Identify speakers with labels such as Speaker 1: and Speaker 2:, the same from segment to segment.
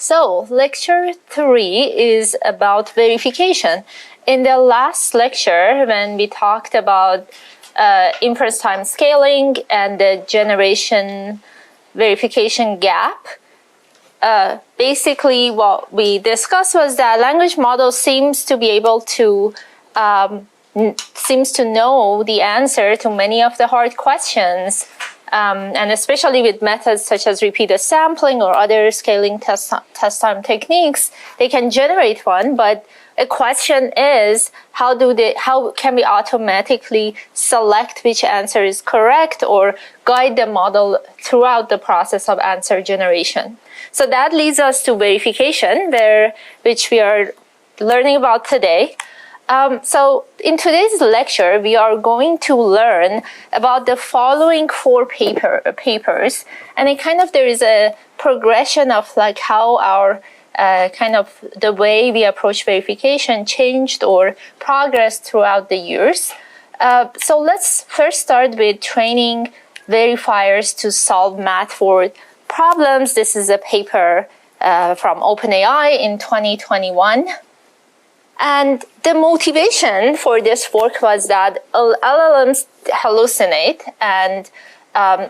Speaker 1: So, lecture 3 is about verification. In the last lecture, when we talked about inference time scaling and the generation verification gap, basically what we discussed was that language model seems to be able to know the answer to many of the hard questions, and especially with methods such as repeated sampling or other scaling test time techniques, they can generate one. But a question is, how can we automatically select which answer is correct or guide the model throughout the process of answer generation? So that leads us to verification, which we are learning about today. So in today's lecture, we are going to learn about the following 4 papers, and there is a progression of like how our the way we approach verification changed or progressed throughout the years. So let's first start with training verifiers to solve math word problems. This is a paper from OpenAI in 2021. And the motivation for this work was that LLMs hallucinate and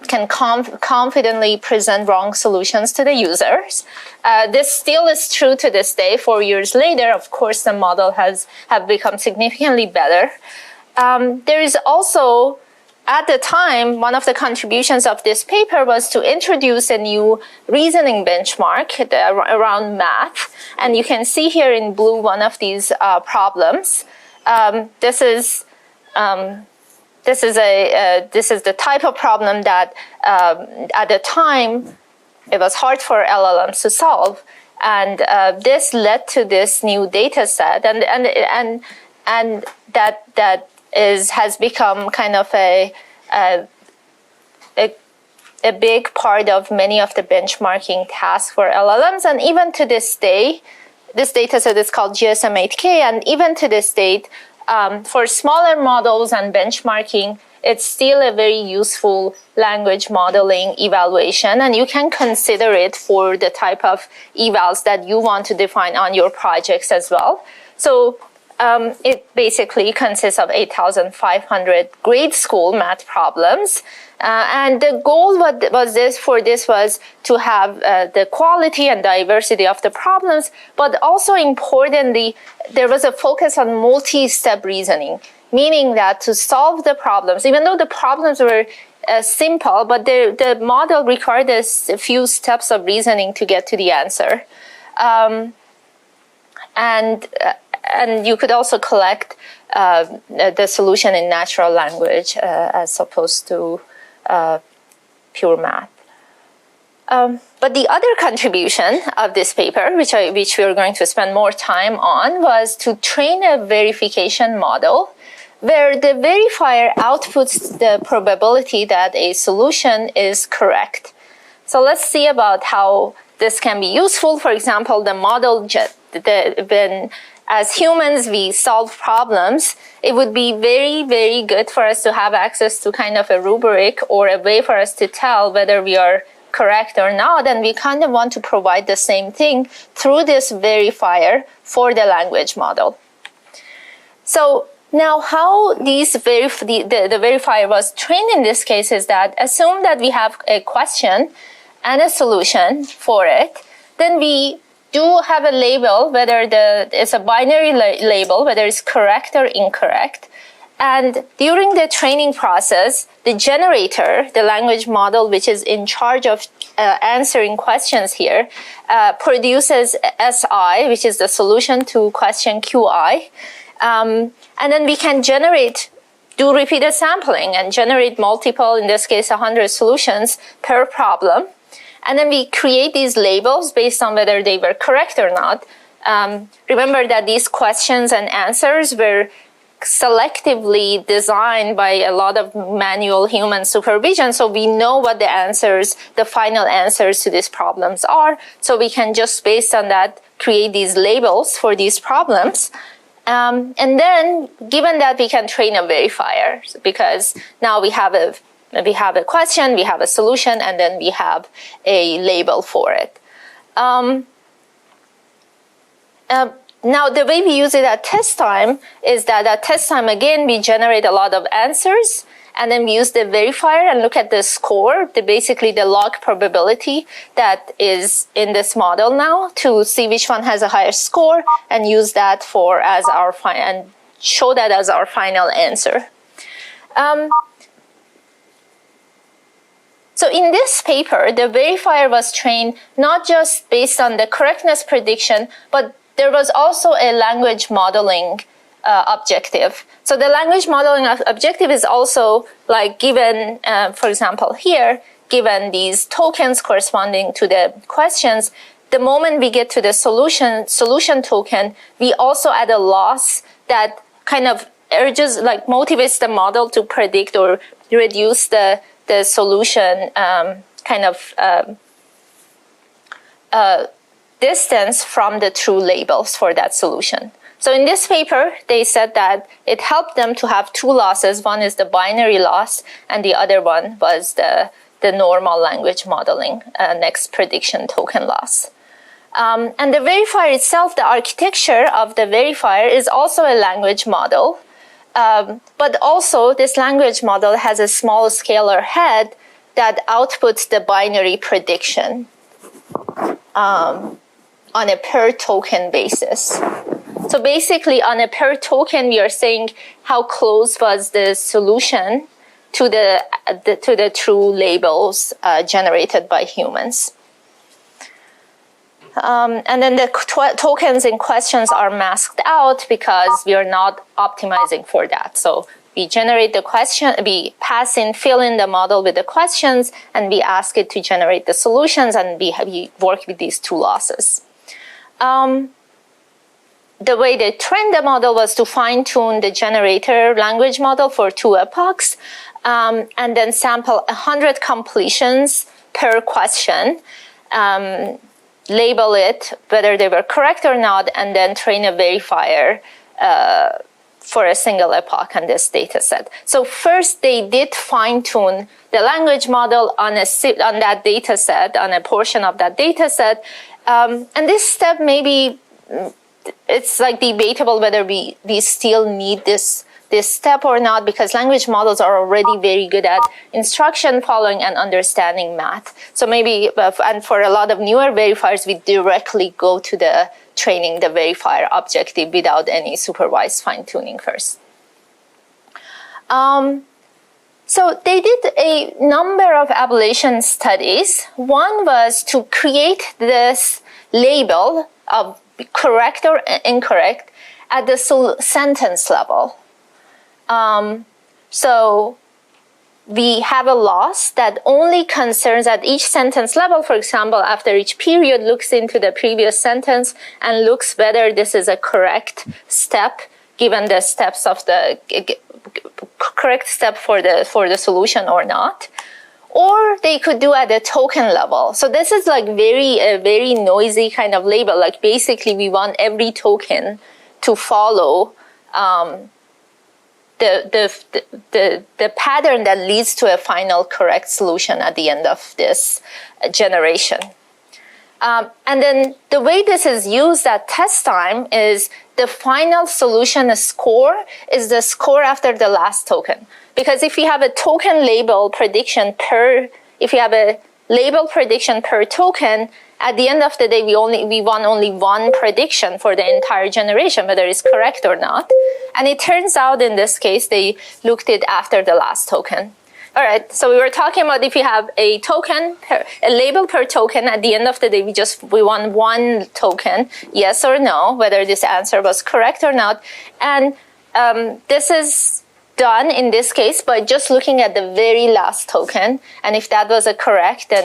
Speaker 1: can confidently present wrong solutions to the users. This still is true to this day. 4 years later, of course, the model have become significantly better. There is also, at the time, one of the contributions of this paper was to introduce a new reasoning benchmark around math. And you can see here in blue one of these problems. This is the type of problem that at the time it was hard for LLMs to solve, and this led to this new data set, and that has become kind of a big part of many of the benchmarking tasks for LLMs. And even to this day, this data set is called GSM-8K, and even to this date, for smaller models and benchmarking, it's still a very useful language modeling evaluation, and you can consider it for the type of evals that you want to define on your projects as well. So it basically consists of 8,500 grade school math problems. And the goal was to have the quality and diversity of the problems, but also importantly, there was a focus on multi-step reasoning, meaning that to solve the problems, even though the problems were simple, but the model required a few steps of reasoning to get to the answer. And you could also collect the solution in natural language as opposed to pure math. But the other contribution of this paper, which we are going to spend more time on, was to train a verification model where the verifier outputs the probability that a solution is correct. So let's see about how this can be useful. For example, the model, when as humans we solve problems, it would be very, very good for us to have access to kind of a rubric or a way for us to tell whether we are correct or not, and we kind of want to provide the same thing through this verifier for the language model. So now how the verifier was trained in this case is that assume that we have a question and a solution for it, then we do have a label, whether it's a binary label, whether it's correct or incorrect. And during the training process, the generator, the language model, which is in charge of answering questions here, produces SI, which is the solution to question QI. And then we can do repeated sampling and generate multiple, in this case, 100 solutions per problem. And then we create these labels based on whether they were correct or not. Remember that these questions and answers were selectively designed by a lot of manual human supervision. So we know what the final answers to these problems are. So we can just, based on that, create these labels for these problems. And then, given that, we can train a verifier, because now we have a question, we have a solution, and then we have a label for it. Now, the way we use it at test time is that at test time, again, we generate a lot of answers, and then we use the verifier and look at the score, basically the log probability that is in this model now, to see which one has a higher score, and use that as our and show that as our final answer. So in this paper, the verifier was trained not just based on the correctness prediction, but there was also a language modeling objective. So the language modeling objective is also like given, for example, here, given these tokens corresponding to the questions, the moment we get to the solution token, we also add a loss that kind of motivates the model to predict or reduce the solution distance from the true labels for that solution. So in this paper, they said that it helped them to have two losses. One is the binary loss, and the other one was the normal language modeling next prediction token loss. And the verifier itself, the architecture of the verifier is also a language model. But also, this language model has a small scalar head that outputs the binary prediction on a per token basis. So basically, on a per token, we are saying how close was the solution to the true labels generated by humans. And then the tokens in questions are masked out because we are not optimizing for that. So we generate the question, we fill in the model with the questions, and we ask it to generate the solutions, and we work with these two losses. The way they trained the model was to fine-tune the generator language model for 2 epochs, and then sample 100 completions per question, label it, whether they were correct or not, and then train a verifier for a single epoch on this data set. So first, they did fine-tune the language model on that data set, on a portion of that data set. And this step, maybe it's like debatable whether we still need this step or not, because language models are already very good at instruction following and understanding math. So maybe, and for a lot of newer verifiers, we directly go to the training the verifier objective without any supervised fine-tuning first. So they did a number of ablation studies. One was to create this label of correct or incorrect at the sentence level. So we have a loss that only concerns at each sentence level. For example, after each period looks into the previous sentence and looks whether this is a correct step, given the steps of the correct step for the solution or not. Or they could do at the token level. So this is like a very noisy kind of label. Like basically we want every token to follow the pattern that leads to a final correct solution at the end of this generation. And then the way this is used at test time is the final solution score is the score after the last token. Because if you have a token label prediction if you have a label prediction per token, at the end of the day, we want only one prediction for the entire generation, whether it's correct or not. And it turns out in this case, they looked at after the last token. All right, so we were talking about if you have a label per token, at the end of the day, we want one token, yes or no, whether this answer was correct or not. And this is done in this case by just looking at the very last token. And if that was a correct, then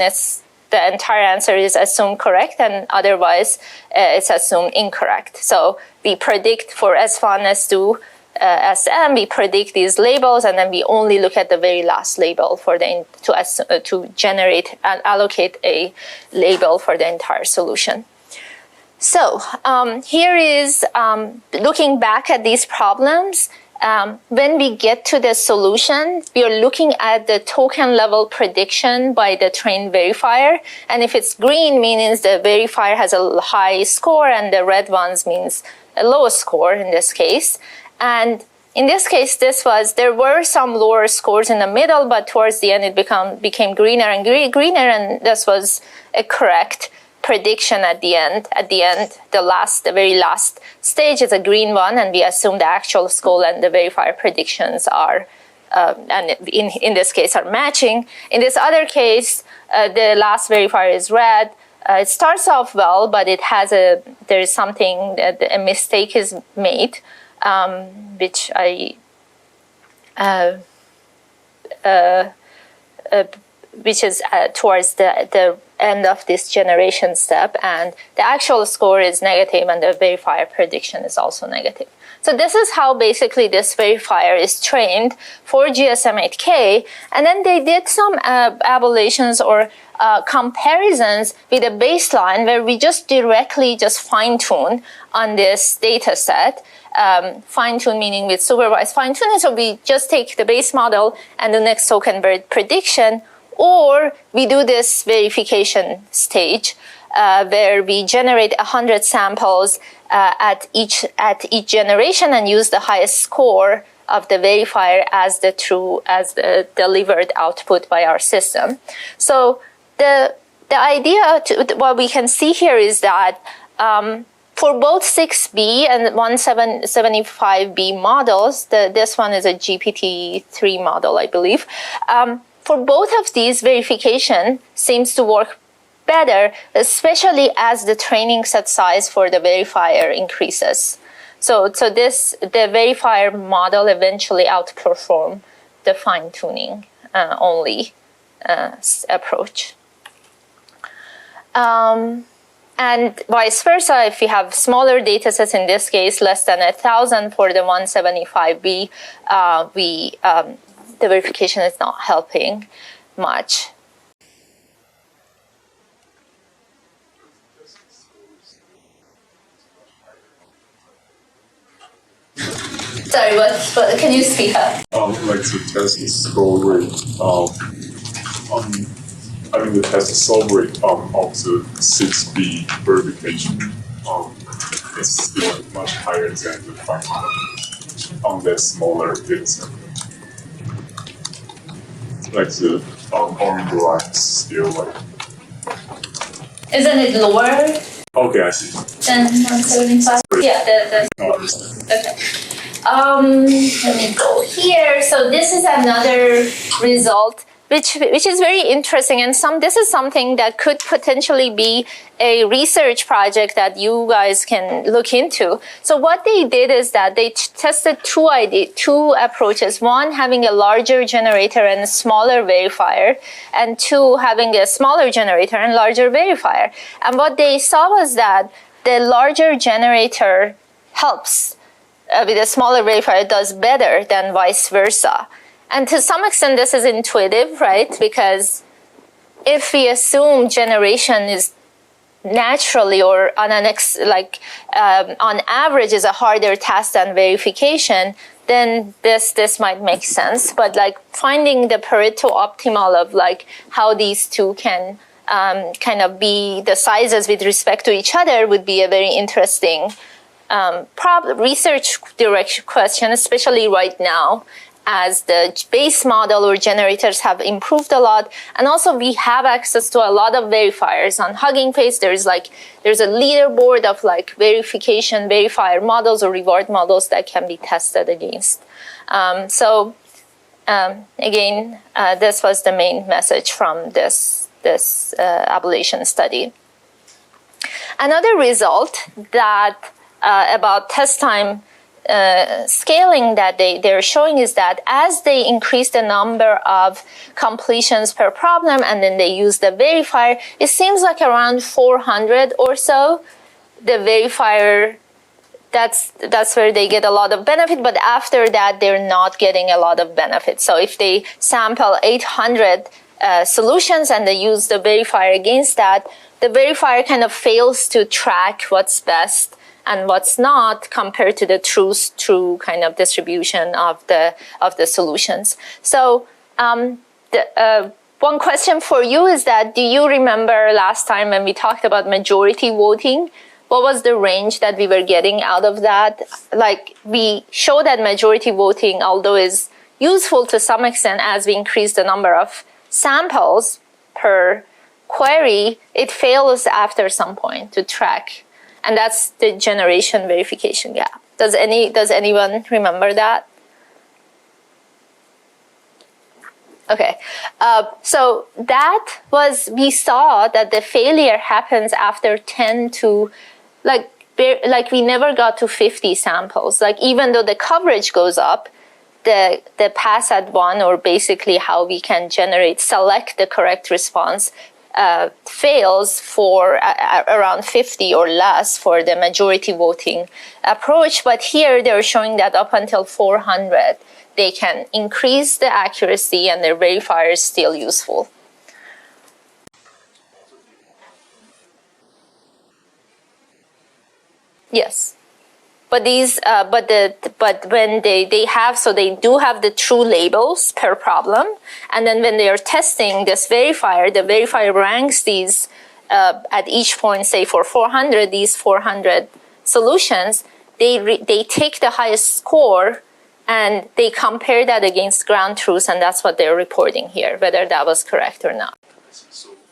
Speaker 1: the entire answer is assumed correct, and otherwise it's assumed incorrect. So we predict for S1, S2, SM, we predict these labels, and then we only look at the very last label to generate and allocate a label for the entire solution. So here is looking back at these problems. when we get to the solution, we are looking at the token level prediction by the trained verifier. And if it's green, means the verifier has a high score, and the red ones means a low score in this case. And in this case, there were some lower scores in the middle, but towards the end it became greener and greener, and this was a correct prediction at the end. At the end, the very last stage is a green one, and we assume the actual score and the verifier predictions are, and in this case, are matching. In this other case, the last verifier is red. It starts off well, but there is something that a mistake is made, which which is towards the end of this generation step, and the actual score is negative, and the verifier prediction is also negative. So this is how basically this verifier is trained for GSM-8K, and then they did some ablations or comparisons with a baseline where we just directly fine-tune on this data set. Fine-tune meaning with supervised fine-tuning, so we just take the base model and the next token prediction, or we do this verification stage where we generate 100 samples at each generation and use the highest score of the verifier as the delivered output by our system. So the idea, what we can see here is that for both 6B and 175B models, this one is a GPT-3 model, I believe. For both of these, verification seems to work better, especially as the training set size for the verifier increases. So the verifier model eventually outperform the fine-tuning only approach. And vice versa, if we have smaller data sets, in this case less than 1,000 for the 175B, the verification is not helping much. Sorry, what? Can you speak up?
Speaker 2: Like to test the score rate, the test solve rate of the 6B verification is much higher than the 500 on that smaller data set. Like the orange line still like.
Speaker 1: Isn't it lower?
Speaker 2: Okay, I see.
Speaker 1: Than 175? Yeah, okay. Let me go here. So this is another result which is very interesting, and this is something that could potentially be a research project that you guys can look into. So what they did is that they tested two approaches: one, having a larger generator and a smaller verifier, and two, having a smaller generator and larger verifier. And what they saw was that the larger generator helps with a smaller verifier, it does better than vice versa. And to some extent, this is intuitive, right? Because if we assume generation is naturally or on on average is a harder task than verification, then this might make sense. But finding the Pareto optimal of how these two can kind of be the sizes with respect to each other would be a very interesting research direction question, especially right now, as the base model or generators have improved a lot. And also we have access to a lot of verifiers. On Hugging Face, there's a leaderboard of verification verifier models or reward models that can be tested against. Again, this was the main message from this ablation study. Another result that about test time scaling that they're showing is that as they increase the number of completions per problem and then they use the verifier, it seems like around 400 or so, the verifier, that's where they get a lot of benefit, but after that they're not getting a lot of benefit. So if they sample 800 solutions and they use the verifier against that, the verifier kind of fails to track what's best and what's not compared to the true kind of distribution of the solutions. So one question for you is that, do you remember last time when we talked about majority voting? What was the range that we were getting out of that? Like, we show that majority voting, although is useful to some extent as we increase the number of samples per query, it fails after some point to track. And that's the generation verification gap. Does anyone remember that? Okay, so that was, we saw that the failure happens after 10 to, like we never got to 50 samples. Like, even though the coverage goes up, the pass at one, or basically how we can select the correct response, fails for around 50 or less for the majority voting approach. But here they're showing that up until 400, they can increase the accuracy and their verifier is still useful. Yes. But these, but when they have, so they do have the true labels per problem, and then when they are testing this verifier, the verifier ranks these at each point. Say for 400, these 400 solutions, they take the highest score and they compare that against ground truth, and that's what they're reporting here, whether that was correct or not.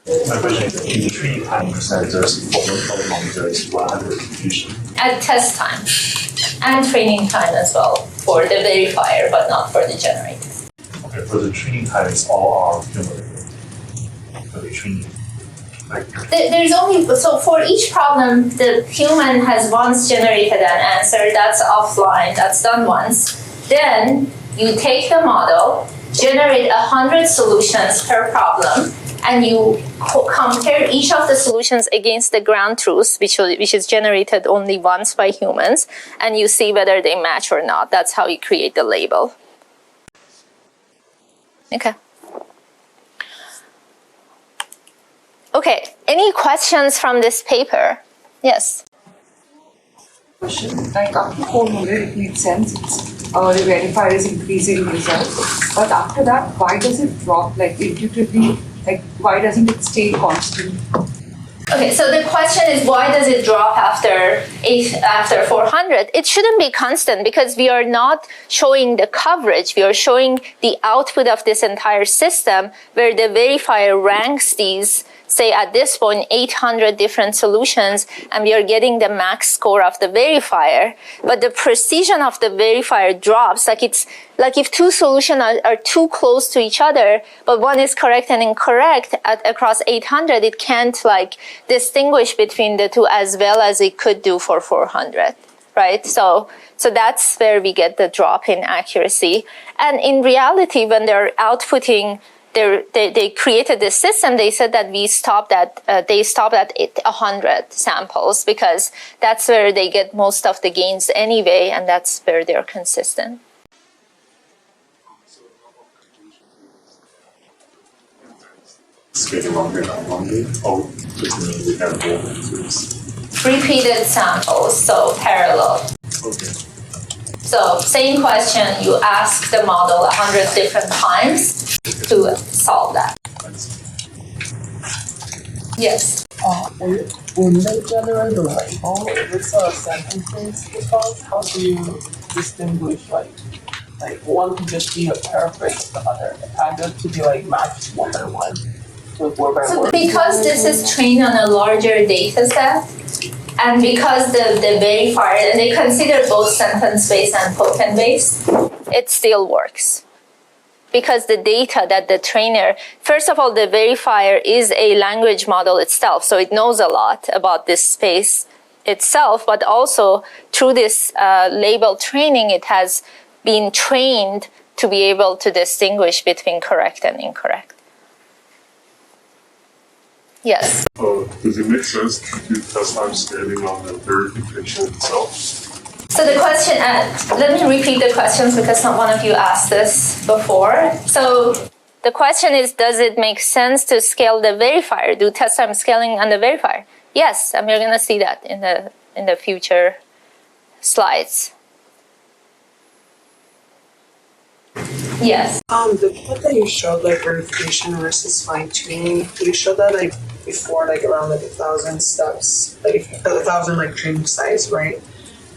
Speaker 3: My question is, in the training time, you said there's 100 confusion.
Speaker 1: At test time and training time as well for the verifier, but not for the generator.
Speaker 3: Okay, for the training time, it's all our cumulative. For the training,
Speaker 1: there's only, so for each problem, the human has once generated an answer. That's offline. That's done once. Then you take the model, generate 100 solutions per problem, and you compare each of the solutions against the ground truth, which is generated only once by humans, and you see whether they match or not. That's how you create the label. Okay. Okay, any questions from this paper? Yes?
Speaker 4: Question, like after 400, it makes sense. The verifier is increasing results. But after that, why does it drop? Like, intuitively, like, why doesn't it stay constant?
Speaker 1: Okay, so the question is, why does it drop after 400? It shouldn't be constant because we are not showing the coverage. We are showing the output of this entire system where the verifier ranks these, say at this point, 800 different solutions, and we are getting the max score of the verifier. But the precision of the verifier drops. Like, it's like if two solutions are too close to each other, but one is correct and incorrect across 800, it can't like distinguish between the two as well as it could do for 400, right? So that's where we get the drop in accuracy. And in reality, when they're outputting, they created this system. They said that they stopped at 100 samples because that's where they get most of the gains anyway, and that's where they're consistent.
Speaker 2: Getting longer and longer. Oh, just mean we have more answers.
Speaker 1: Repeated samples, so parallel.
Speaker 2: Okay.
Speaker 1: So same question, you ask the model 100 different times to solve that. Yes?
Speaker 5: When they generate a label, if it's a sentence response, how do you distinguish like one could just be a paraphrase of the other and just to be like matched one by one? Like word by
Speaker 1: So
Speaker 5: word.
Speaker 1: because this is trained on a larger data set, and because the verifier, and they consider both sentence-based and token-based, it still works. Because the data that the trainer, first of all, the verifier is a language model itself, so it knows a lot about this space itself, but also through this label training, it has been trained to be able to distinguish between correct and incorrect. Yes?
Speaker 2: Does it make sense to do test time scaling on the verification itself?
Speaker 1: So the question, let me repeat the questions because not one of you asked this before. So the question is, does it make sense to scale the verifier, do test time scaling on the verifier? Yes, and we're going to see that in the future slides. Yes.
Speaker 5: The part that you showed, like verification versus fine tuning, you showed that like before, like around like 1,000 steps, like 1,000 like training size, right?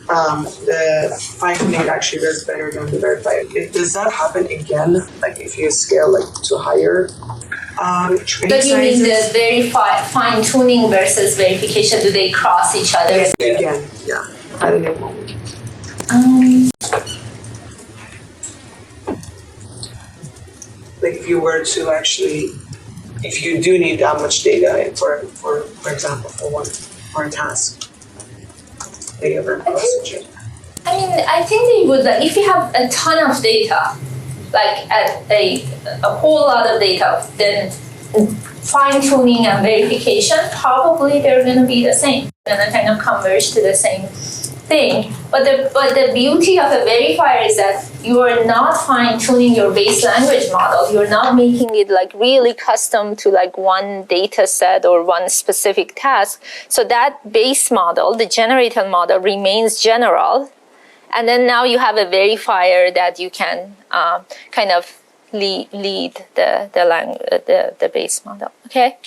Speaker 5: The fine tuning actually does better than the verified. Does that happen again? Like if you scale like to higher training
Speaker 1: But you mean
Speaker 5: sizes?
Speaker 1: the fine tuning versus verification? Do they cross each other?
Speaker 5: Again, yeah. I don't know. Like if you were to actually, if you do need that much data for example, for a task, they ever process.
Speaker 1: I think they would, like, if you have a ton of data, like a whole lot of data, then fine tuning and verification, probably they're going to be the same. They're going to kind of converge to the same thing. But the beauty of a verifier is that you are not fine tuning your base language model. You're not making it like really custom to like one data set or one specific task. So that base model, the generated model, remains general. And then now you have a verifier that you can kind of lead the base model. Okay.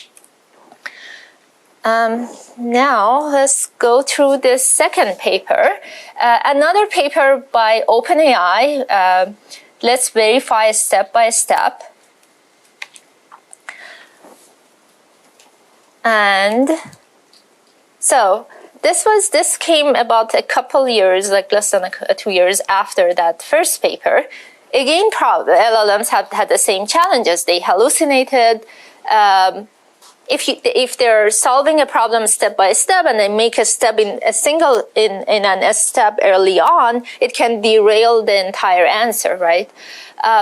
Speaker 1: Now let's go through this second paper. Another paper by OpenAI. Let's verify step by step. And so this came about a couple years, like less than 2 years after that first paper. Again, LLMs have had the same challenges. They hallucinated. If they're solving a problem step by step and they make a step in a step early on, it can derail the entire answer, right?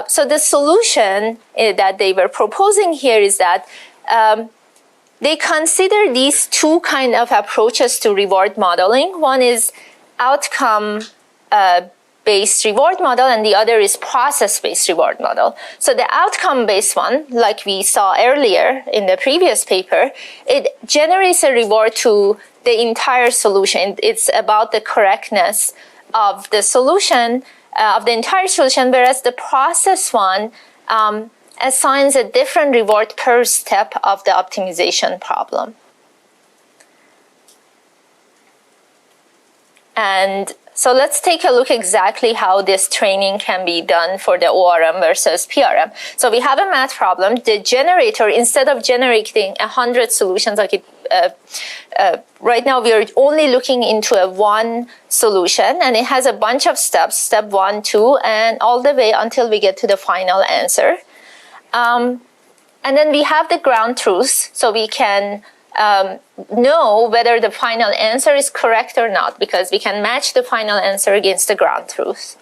Speaker 1: So the solution that they were proposing here is that they consider these two kind of approaches to reward modeling. One is outcome-based reward model, and the other is process-based reward model. So the outcome-based one, like we saw earlier in the previous paper, it generates a reward to the entire solution. It's about the correctness of the solution, of the entire solution, whereas the process one assigns a different reward per step of the optimization problem. And so let's take a look exactly how this training can be done for the ORM versus PRM. So we have a math problem. The generator, instead of generating 100 solutions, like right now we are only looking into one solution, and it has a bunch of steps, step 1, 2, and all the way until we get to the final answer. And then we have the ground truths, so we can know whether the final answer is correct or not, because we can match the final answer against the ground truth.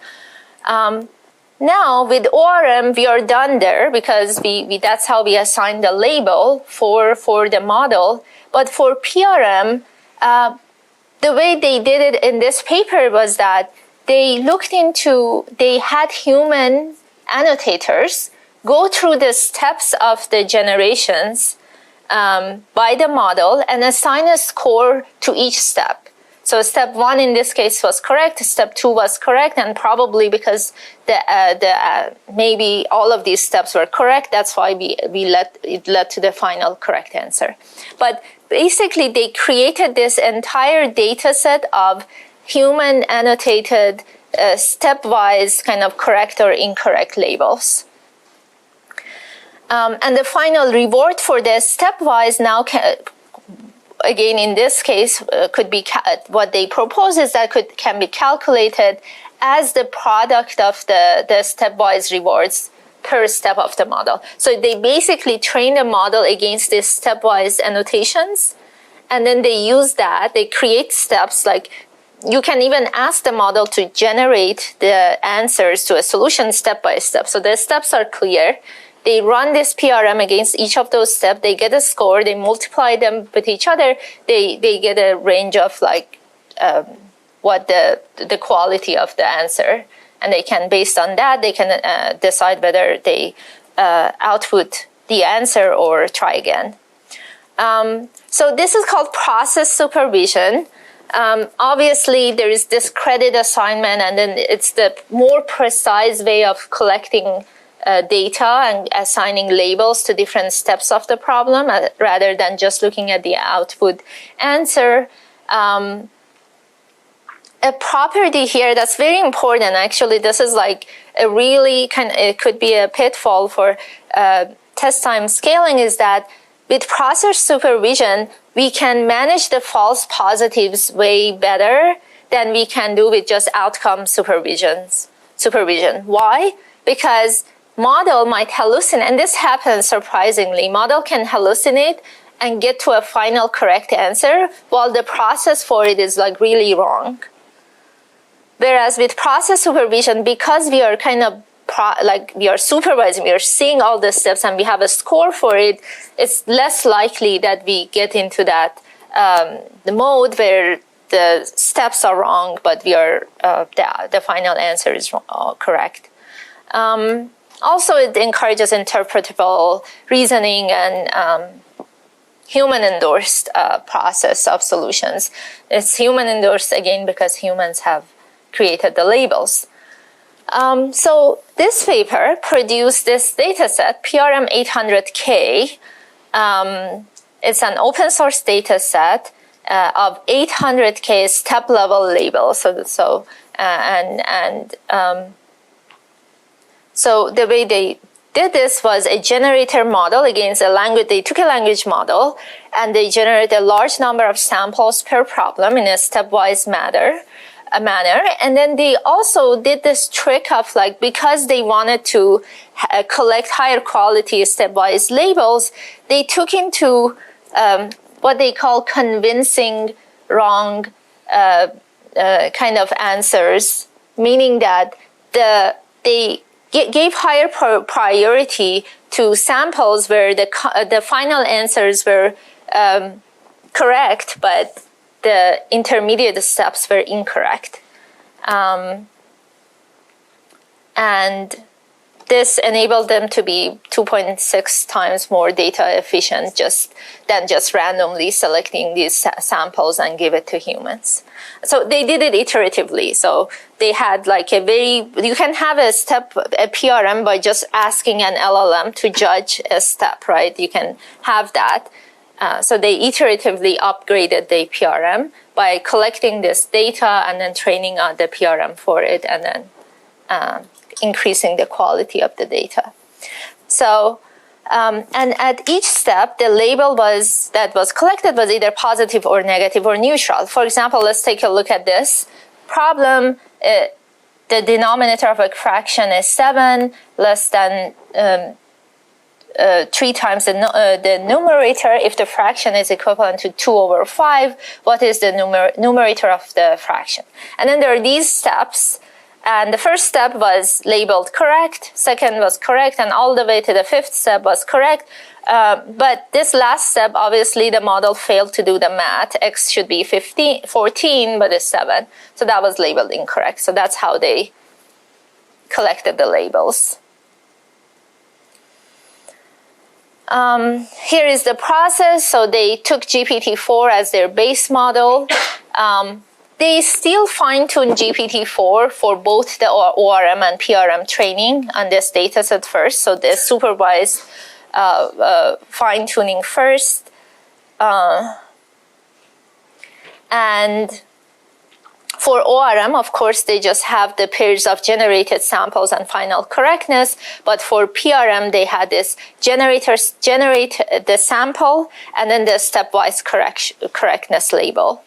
Speaker 1: Now with ORM, we are done there because that's how we assign the label for the model. But for PRM, the way they did it in this paper was that they had human annotators go through the steps of the generations by the model and assign a score to each step. So step 1 in this case was correct, step 2 was correct, and probably because maybe all of these steps were correct, that's why it led to the final correct answer. But basically they created this entire data set of human annotated stepwise kind of correct or incorrect labels. And the final reward for the stepwise now, again in this case, could be what they propose is that can be calculated as the product of the stepwise rewards per step of the model. So they basically train the model against these stepwise annotations, and then they use that. They create steps, like you can even ask the model to generate the answers to a solution step by step. So the steps are clear. They run this PRM against each of those steps. They get a score. They multiply them with each other. They get a range of like what the quality of the answer, and they can, based on that, they can decide whether they output the answer or try again. So this is called process supervision. Obviously, there is discrete assignment, and then it's the more precise way of collecting data and assigning labels to different steps of the problem rather than just looking at the output answer. A property here that's very important, actually, this is like a really it could be a pitfall for test time scaling, is that with process supervision, we can manage the false positives way better than we can do with just outcome supervision. Why? Because model might hallucinate, and this happens surprisingly. Model can hallucinate and get to a final correct answer while the process for it is like really wrong. Whereas with process supervision, because we are kind of we are supervising, we are seeing all the steps and we have a score for it, it's less likely that we get into that the mode where the steps are wrong, but we are the final answer is correct. Also, it encourages interpretable reasoning and human-endorsed process of solutions. It's human-endorsed, again, because humans have created the labels. So this paper produced this dataset, PRM 800K. It's an open source dataset of 800K step-level labels. So the way they did this was a generator model against a language. They took a language model and they generated a large number of samples per problem in a stepwise manner. And then they also did this trick of because they wanted to collect higher quality stepwise labels, they took into what they call convincing wrong kind of answers, meaning that they gave higher priority to samples where the final answers were correct, but the intermediate steps were incorrect. And this enabled them to be 2.6 times more data efficient than just randomly selecting these samples and give it to humans. So they did it iteratively. So they had you can have a PRM by just asking an LLM to judge a step, right? You can have that. So they iteratively upgraded the PRM by collecting this data and then training on the PRM for it, and then increasing the quality of the data. So, and at each step, the label that was collected was either positive or negative or neutral. For example, let's take a look at this problem. The denominator of a fraction is 7, less than 3 times the numerator. If the fraction is equivalent to 2/5, what is the numerator of the fraction? And then there are these steps. And the first step was labeled correct, second was correct, and all the way to the fifth step was correct. But this last step, obviously, the model failed to do the math. X should be 14, but it's 7. So that was labeled incorrect. So that's how they collected the labels. Here is the process. So they took GPT-4 as their base model. They still fine-tune GPT-4 for both the ORM and PRM training on this dataset first. So the supervised fine-tuning first. And for ORM, of course, they just have the pairs of generated samples and final correctness. But for PRM, they had this generate the sample and then the stepwise correctness label.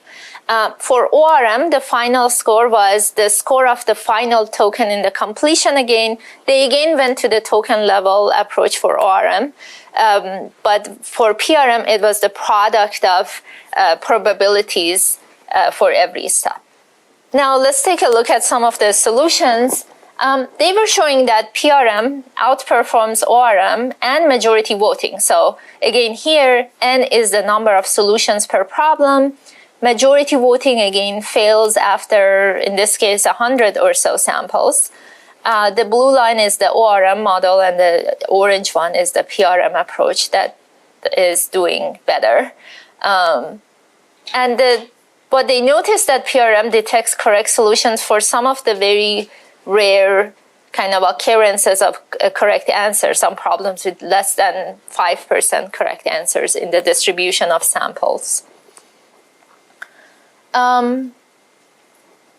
Speaker 1: For ORM, the final score was the score of the final token in the completion again. They again went to the token level approach for ORM. But for PRM, it was the product of probabilities for every step. Now, let's take a look at some of the solutions. They were showing that PRM outperforms ORM and majority voting. So again, here, N is the number of solutions per problem. Majority voting, again, fails after, in this case, 100 or so samples. The blue line is the ORM model, and the orange one is the PRM approach that is doing better. And but they noticed that PRM detects correct solutions for some of the very rare kind of occurrences of correct answers, some problems with less than 5% correct answers in the distribution of samples.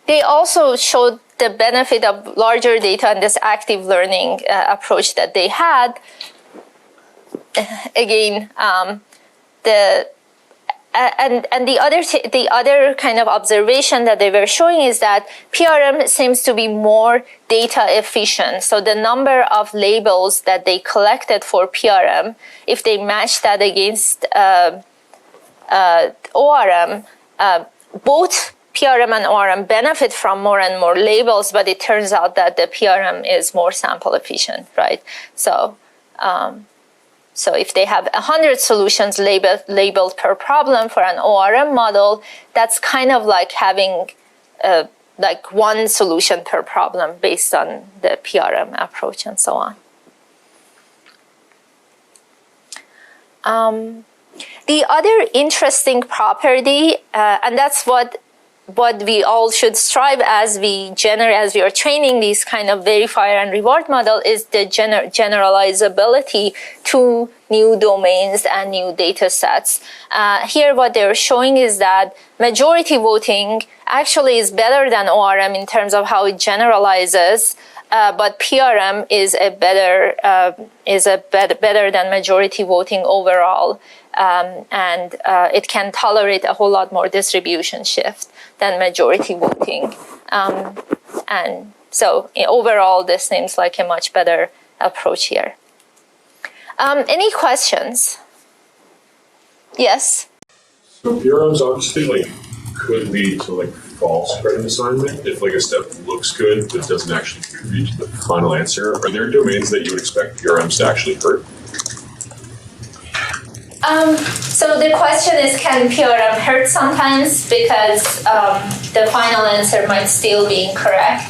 Speaker 1: They also showed the benefit of larger data and this active learning approach that they had. Again, the other kind of observation that they were showing is that PRM seems to be more data efficient. So the number of labels that they collected for PRM, if they match that against ORM, both PRM and ORM benefit from more and more labels, but it turns out that the PRM is more sample efficient, right? So if they have 100 solutions labeled per problem for an ORM model, that's kind of like having like one solution per problem based on the PRM approach and so on. The other interesting property, and that's what we all should strive as we are training these kind of verifier and reward model, is the generalizability to new domains and new data sets. Here what they're showing is that majority voting actually is better than ORM in terms of how it generalizes, but PRM is better than majority voting overall. And it can tolerate a whole lot more distribution shift than majority voting. And so overall, this seems like a much better approach here. Any questions? Yes?
Speaker 2: So PRMs obviously could lead to false credit assignment if a step looks good but doesn't actually reach the final answer. Are there domains that you would expect PRMs to actually hurt?
Speaker 1: So the question is, can PRM hurt sometimes because the final answer might still be incorrect?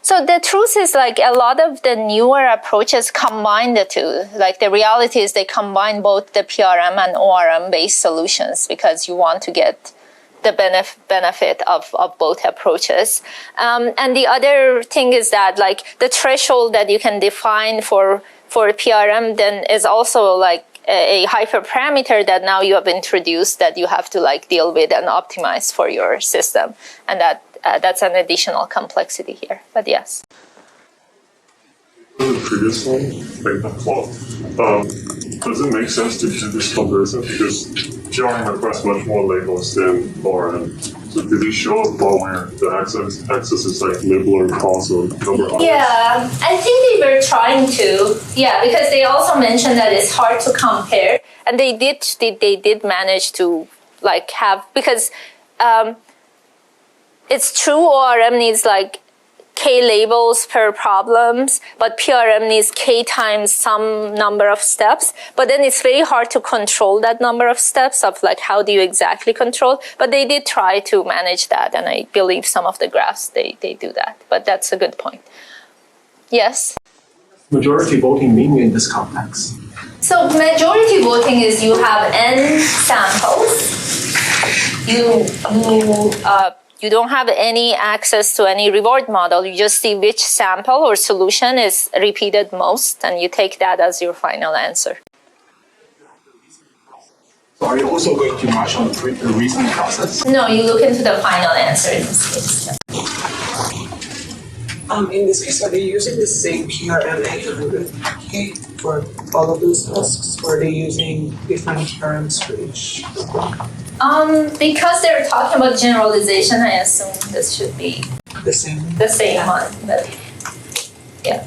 Speaker 1: So the truth is a lot of the newer approaches combine the two. The reality is they combine both the PRM and ORM based solutions because you want to get the benefit of both approaches. And the other thing is that the threshold that you can define for PRM then is also a hyperparameter that now you have introduced that you have to deal with and optimize for your system, and that's an additional complexity here. But yes.
Speaker 2: The previous one, does it make sense to do this comparison because PRM requests much more labels than ORM? So did it show up where the access is labeler cost or number of
Speaker 1: Yeah, I think they were trying to. Yeah, because they also mentioned that it's hard to compare, and they did manage to have, because it's true ORM needs K labels per problems, but PRM needs K times some number of steps. But then it's very hard to control that number of steps of how do you exactly control. But they did try to manage that, and I believe some of the graphs, they do that. But that's a good point. Yes?
Speaker 3: Majority voting mean in this context?
Speaker 1: So majority voting is you have n samples. You don't have any access to any reward model. You just see which sample or solution is repeated most, and you take that as your final answer.
Speaker 3: So are you also going to match on the reasoning process?
Speaker 1: No, you look into the final answer in this case.
Speaker 5: In this case, are they using the same PRM 800K for all of those tasks, or are they using different terms for each?
Speaker 1: Because they're talking about generalization, I assume this should be
Speaker 5: the same
Speaker 1: one. But yeah.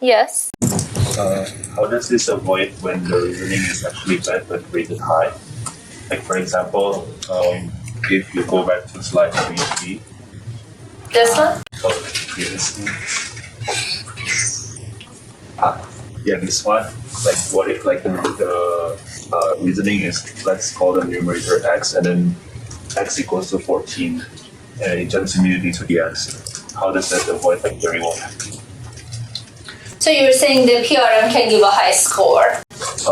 Speaker 1: Yes.
Speaker 6: How does this avoid when the reasoning is actually bad but rated high? For example, if you go back to slide 3.
Speaker 1: This one?
Speaker 6: Yeah, this one. What if the reasoning is, let's call the numerator x, and then x equals to 14, and it jumps immediately to the answer. How does that avoid very well?
Speaker 1: So you're saying the PRM can give a high score?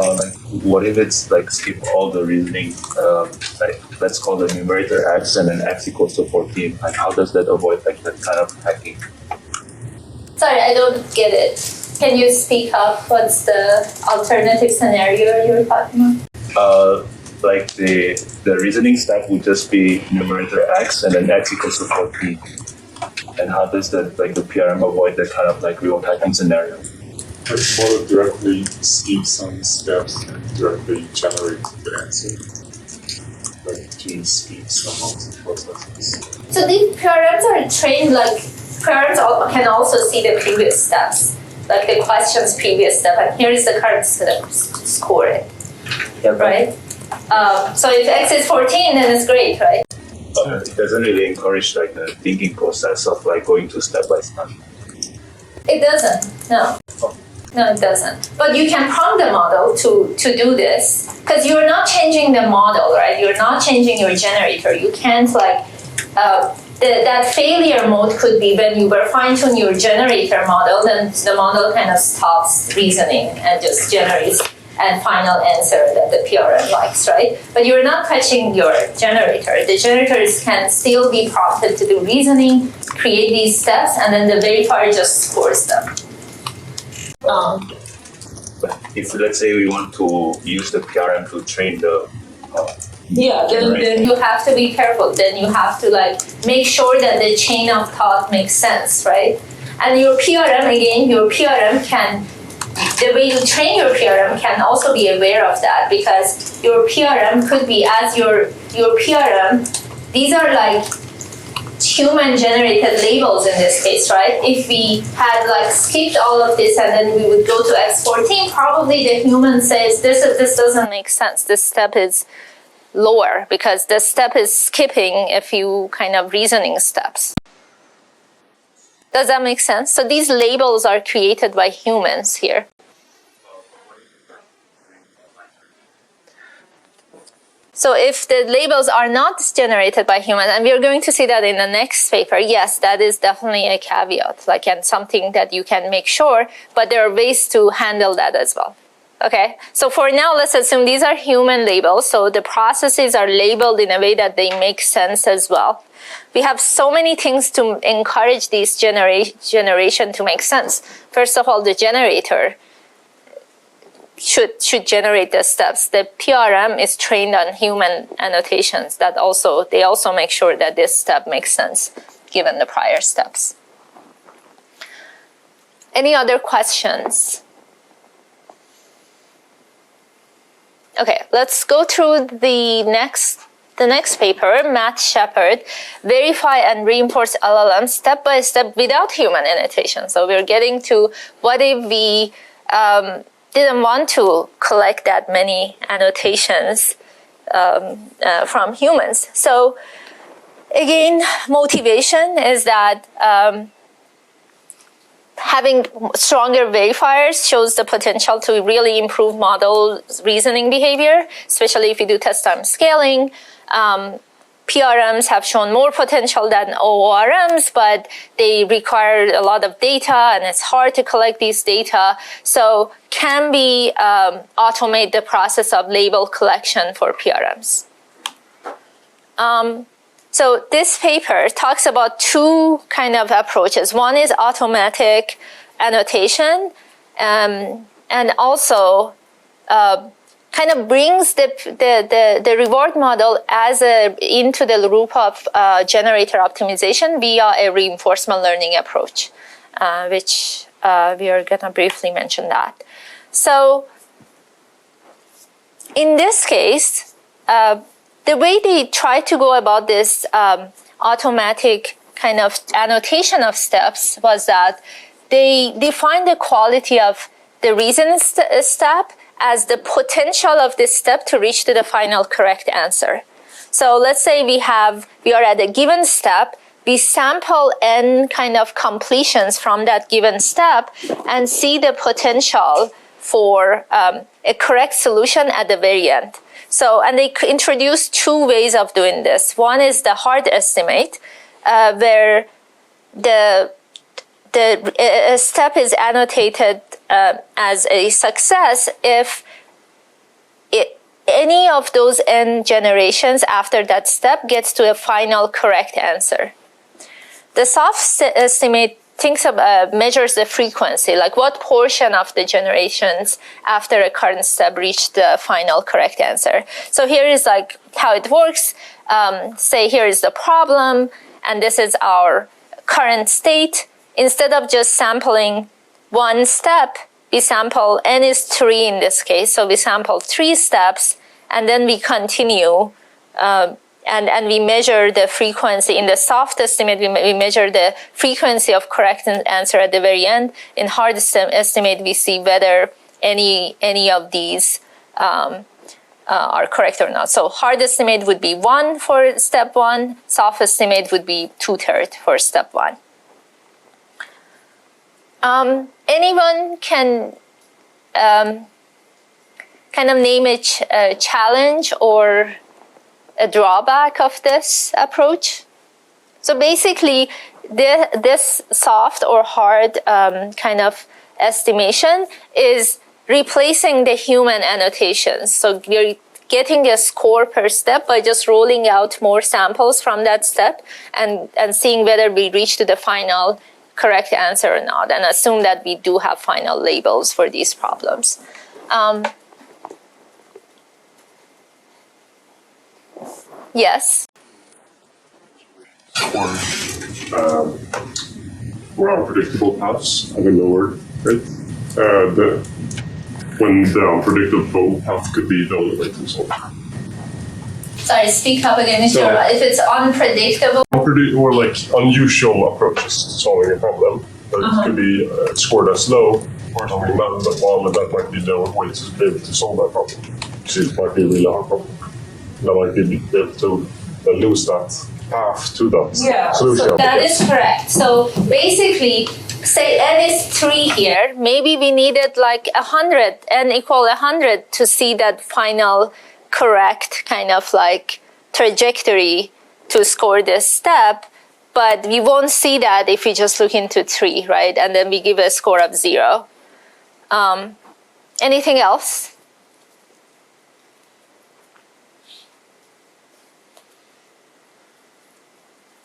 Speaker 6: like, what if it's like skip all the reasoning? Like, let's call the numerator x and then x equals to 14. Like, how does that avoid like that kind of hacking?
Speaker 1: Sorry, I don't get it. Can you speak up? What's the alternative scenario you're talking about?
Speaker 6: Like the reasoning step would just be numerator x and then x equals to 14. And how does the PRM avoid that kind of like real hacking scenario?
Speaker 2: Like model directly skip some steps and directly generate the answer. Like to skip some of the processes.
Speaker 1: So these PRMs are trained like PRMs can also see the previous steps, like the question's previous step, and here is the current step, score it, right? So if x is 14, then it's great, right?
Speaker 6: But it doesn't really encourage like the thinking process of like going to step by step.
Speaker 1: It doesn't, no. No, it doesn't. But you can prompt the model to do this, because you're not changing the model, right? You're not changing your generator. You can't like, that failure mode could be when you were fine-tune your generator model, then the model kind of stops reasoning and just generates a final answer that the PRM likes, right? But you're not touching your generator. The generators can still be prompted to do reasoning, create these steps, and then the verifier just scores them.
Speaker 6: But if let's say we want to use the PRM to train the
Speaker 1: then you have to be careful. Then you have to like make sure that the chain of thought makes sense, right? And your PRM, again, the way you train your PRM can also be aware of that, because your PRM could be as your PRM, these are like human generated labels in this case, right? If we had like skipped all of this and then we would go to X14, probably the human says this doesn't make sense. This step is lower because this step is skipping a few kind of reasoning steps. Does that make sense? So these labels are created by humans here. So if the labels are not generated by humans, and we're going to see that in the next paper, yes, that is definitely a caveat, like, and something that you can make sure, but there are ways to handle that as well. Okay, so for now, let's assume these are human labels, so the processes are labeled in a way that they make sense as well. We have so many things to encourage these generation to make sense. First of all, the generator should generate the steps. The PRM is trained on human annotations that they also make sure that this step makes sense given the prior steps. Any other questions? Okay, let's go through the next paper, Matt Shepard, Verify and Reinforce LLM step by step without human annotation. So we're getting to what if we didn't want to collect that many annotations from humans. So again, motivation is that having stronger verifiers shows the potential to really improve model reasoning behavior, especially if you do test time scaling. PRMs have shown more potential than ORMs, but they require a lot of data and it's hard to collect these data. So can we automate the process of label collection for PRMs? So this paper talks about two kind of approaches. One is automatic annotation, and also kind of brings the reward model into the loop of generator optimization via a reinforcement learning approach, which we are going to briefly mention that. So in this case, the way they try to go about this automatic kind of annotation of steps was that they defined the quality of the reason step as the potential of this step to reach to the final correct answer. So let's say we are at a given step, we sample n kind of completions from that given step and see the potential for a correct solution at the very end. So, and they introduced two ways of doing this. One is the hard estimate, where the step is annotated as a success if any of those n generations after that step gets to a final correct answer. The soft estimate measures the frequency, like what portion of the generations after a current step reach the final correct answer. So here is like how it works. Say here is the problem, and this is our current state. Instead of just sampling one step, we sample n is 3 in this case, so we sample 3 steps, and then we continue, and we measure the frequency. In the soft estimate, we measure the frequency of correct answer at the very end. In hard estimate, we see whether any of these are correct or not. So hard estimate would be 1 for step 1, soft estimate would be 2/3 for step 1. Anyone can kind of name a challenge or a drawback of this approach? So basically, this soft or hard kind of estimation is replacing the human annotations. So you're getting a score per step by just rolling out more samples from that step and seeing whether we reach to the final correct answer or not, and assume that we do have final labels for these problems. Yes?
Speaker 7: More unpredictable paths have a lower rate. When the unpredictable path could be the only way to solve.
Speaker 1: Sorry, speak up again if it's unpredictable.
Speaker 7: Or like unusual approaches to solving a problem. But it could be scored as low or something that might be the way to be able to solve that problem. So it might be a really hard problem. That might be able to lose that path to that solution.
Speaker 1: So that is correct. So basically, say n is 3 here, maybe we needed like 100, n equal 100 to see that final correct kind of like trajectory to score this step, but we won't see that if we just look into 3, right? And then we give a score of 0. Anything else?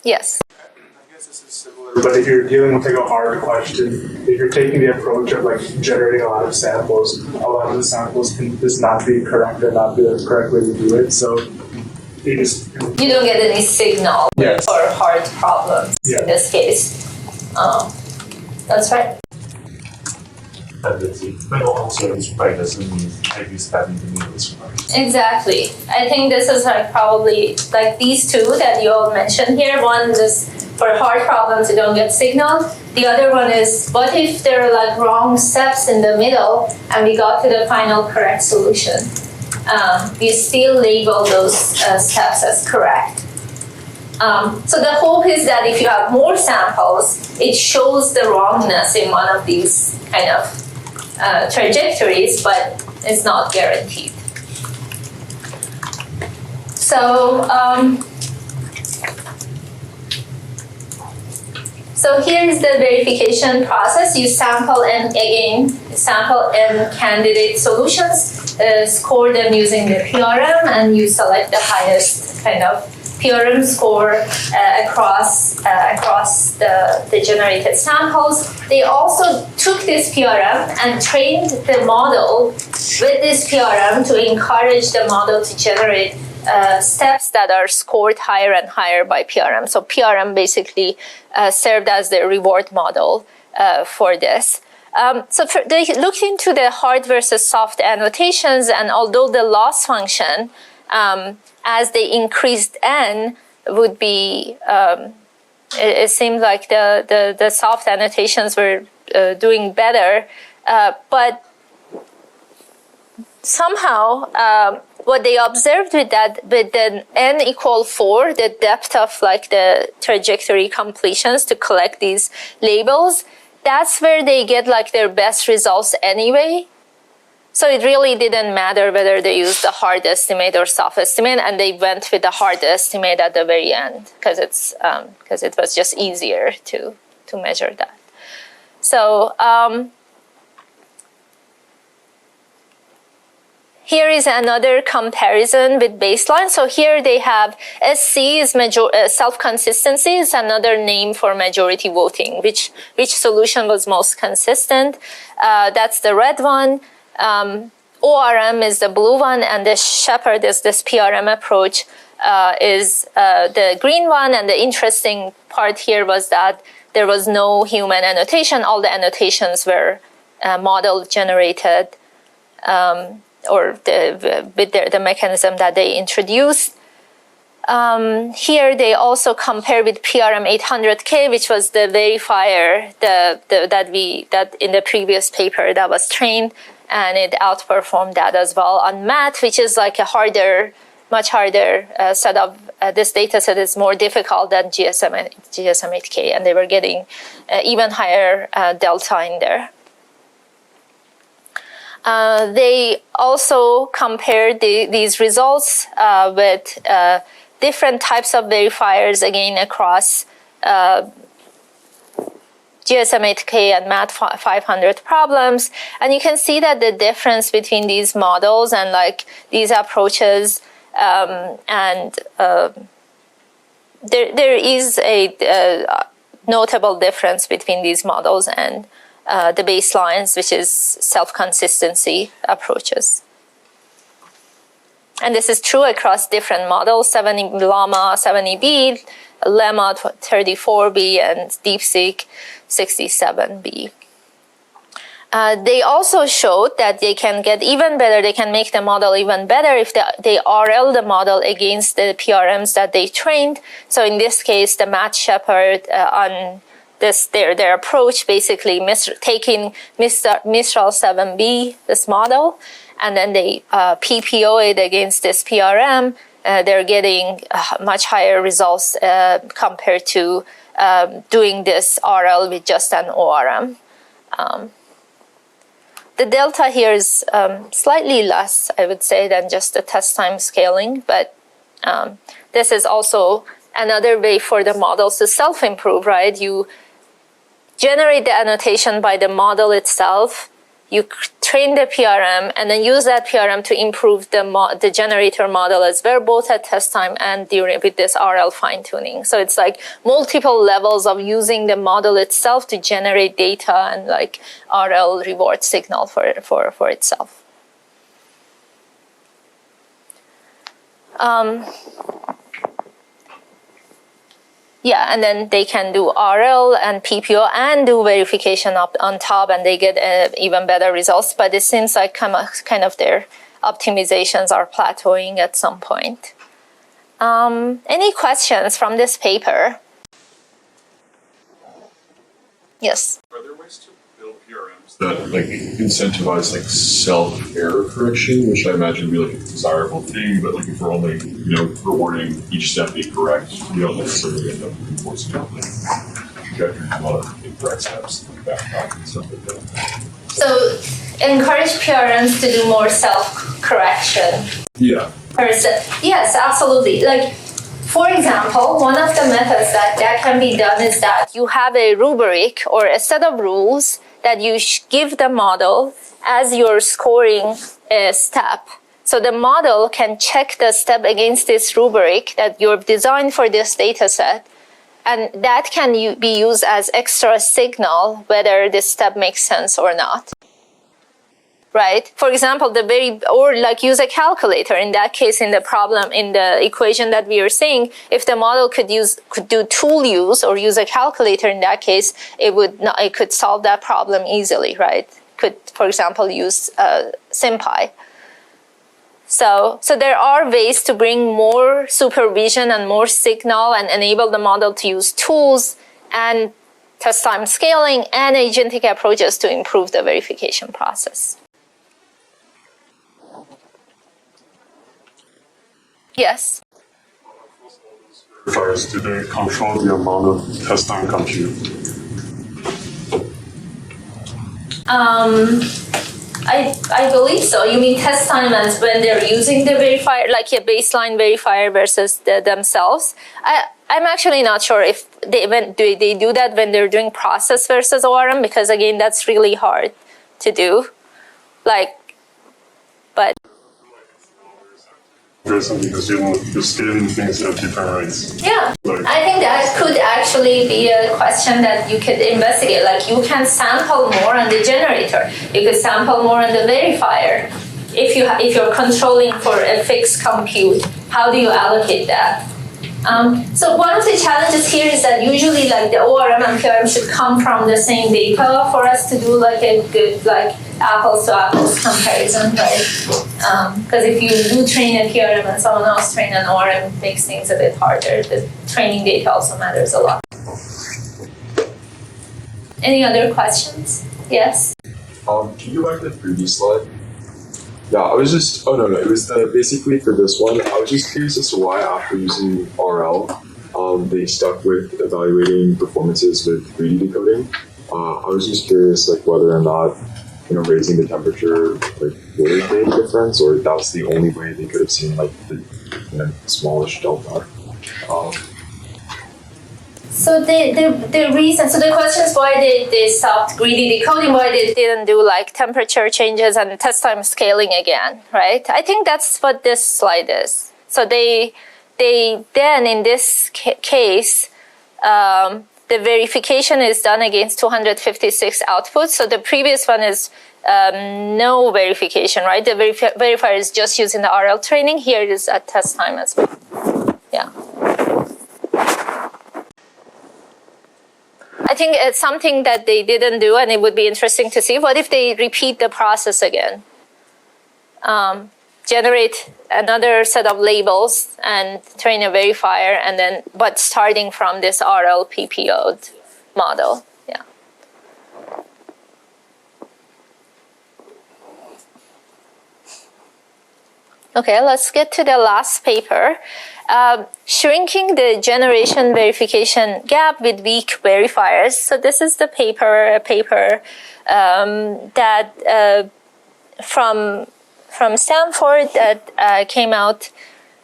Speaker 8: I
Speaker 1: Yes.
Speaker 8: guess this is similar, but if you're dealing with like a hard question, if you're taking the approach of like generating a lot of samples, a lot of the samples can just not be correct or not be the correct way to do it. So you
Speaker 1: don't get any signal for hard problems in this case. That's right.
Speaker 6: But also it's right doesn't mean every step in the middle is right.
Speaker 1: Exactly. I think this is like probably like these two that you all mentioned here. One is for hard problems you don't get signal. The other one is what if there are like wrong steps in the middle and we got to the final correct solution? We still label those steps as correct. So the hope is that if you have more samples, it shows the wrongness in one of these kind of trajectories, but it's not guaranteed. So, so here's the verification process. You sample n candidate solutions, score them using the PRM, and you select the highest kind of PRM score across the generated samples. They also took this PRM and trained the model with this PRM to encourage the model to generate steps that are scored higher and higher by PRM. So PRM basically served as the reward model for this. They looked into the hard versus soft annotations, and although the loss function as they increased n would be, it seemed like the soft annotations were doing better, but somehow what they observed with the n equal 4, the depth of like the trajectory completions to collect these labels, that's where they get like their best results anyway. So it really didn't matter whether they used the hard estimate or soft estimate, and they went with the hard estimate at the very end because it was just easier to measure that. So Here is another comparison with baseline. So here they have SC is self-consistency is another name for majority voting. Which solution was most consistent? That's the red one. ORM is the blue one, and the Shepherd is this PRM approach is the green one. And the interesting part here was that there was no human annotation. All the annotations were model generated or with the mechanism that they introduced. Here they also compare with PRM 800K, which was the verifier that in the previous paper that was trained, and it outperformed that as well on math, which is like a much harder set of this data set is more difficult than GSM-8K, and they were getting even higher delta in there. They also compared these results with different types of verifiers, again, across GSM-8K and Math 500 problems. And you can see that the difference between these models and like these approaches there is a notable difference between these models and the baselines, which is self-consistency approaches. And this is true across different models, Llama 70B, Lemma 34B, and DeepSeek 67B. They also showed that they can get even better, they can make the model even better if they RL the model against the PRMs that they trained. So in this case, the Matt Shepherd on their approach, basically taking Mistral 7B, this model, and then they PPO it against this PRM. They're getting much higher results compared to doing this RL with just an ORM. The delta here is slightly less, I would say, than just the test time scaling, but this is also another way for the models to self-improve, right? You generate the annotation by the model itself, you train the PRM, and then use that PRM to improve the generator model as well, both at test time and with this RL fine-tuning. So it's like multiple levels of using the model itself to generate data and like RL reward signal for itself. Yeah, and then they can do RL and PPO and do verification on top, and they get even better results. But it seems like kind of their optimizations are plateauing at some point. Any questions from this paper? Yes.
Speaker 2: Are there ways to build PRMs that like incentivize like self-error correction, which I imagine would be like a desirable thing, but like if we're only rewarding each step being correct, we don't necessarily end up enforcing out like trajectories a lot of incorrect steps like backtrack and stuff like that.
Speaker 1: So encourage PRMs to do more self-correction.
Speaker 2: Yeah.
Speaker 1: Yes, absolutely. Like, for example, one of the methods that can be done is that you have a rubric or a set of rules that you give the model as you're scoring a step. So the model can check the step against this rubric that you've designed for this data set, and that can be used as extra signal whether this step makes sense or not. Right? For example, or like use a calculator. In that case, in the equation that we are seeing, if the model could do tool use or use a calculator, in that case, it could solve that problem easily, right? Could, for example, use SymPy. So there are ways to bring more supervision and more signal and enable the model to use tools and test time scaling and agentic approaches to improve the verification process. Yes.
Speaker 7: Verifiers, do they control the amount of test time compute?
Speaker 1: I believe so. You mean test time as when they're using the verifier, like a baseline verifier versus themselves? I'm actually not sure if they do that when they're doing process versus ORM, because again, that's really hard to do. But
Speaker 7: interesting because you're scaling things at different rates.
Speaker 1: Yeah,
Speaker 7: Like,
Speaker 1: I think that could actually be a question that you could investigate. Like you can sample more on the generator, you could sample more on the verifier. If you're controlling for a fixed compute, how do you allocate that? So one of the challenges here is that usually like the ORM and PRM should come from the same data for us to do like a good like apples to apples comparison, right? Because if you do train a PRM and someone else train an ORM, it makes things a bit harder. The training data also matters a lot. Any other questions? Yes?
Speaker 9: Can you go back to the previous slide? Yeah, I was just, oh no, it was basically for this one, I was just curious as to why after using RL, they stuck with evaluating performances with greedy decoding. I was just curious like whether or not, raising the temperature like would have made a difference, or that was the only way they could have seen like the smallish delta.
Speaker 1: So the reason, so the question is why they stopped greedy decoding, why they didn't do like temperature changes and test time scaling again, right? I think that's what this slide is. So they then in this case, the verification is done against 256 outputs. So the previous one is no verification, right? The verifier is just using the RL training. Here it is at test time as well. Yeah. I think it's something that they didn't do, and it would be interesting to see. What if they repeat the process again? Generate another set of labels and train a verifier, and then, but starting from this RL PPO'd model. Yeah. Okay, let's get to the last paper. Shrinking the generation verification gap with weak verifiers. So this is the paper that from Stanford that came out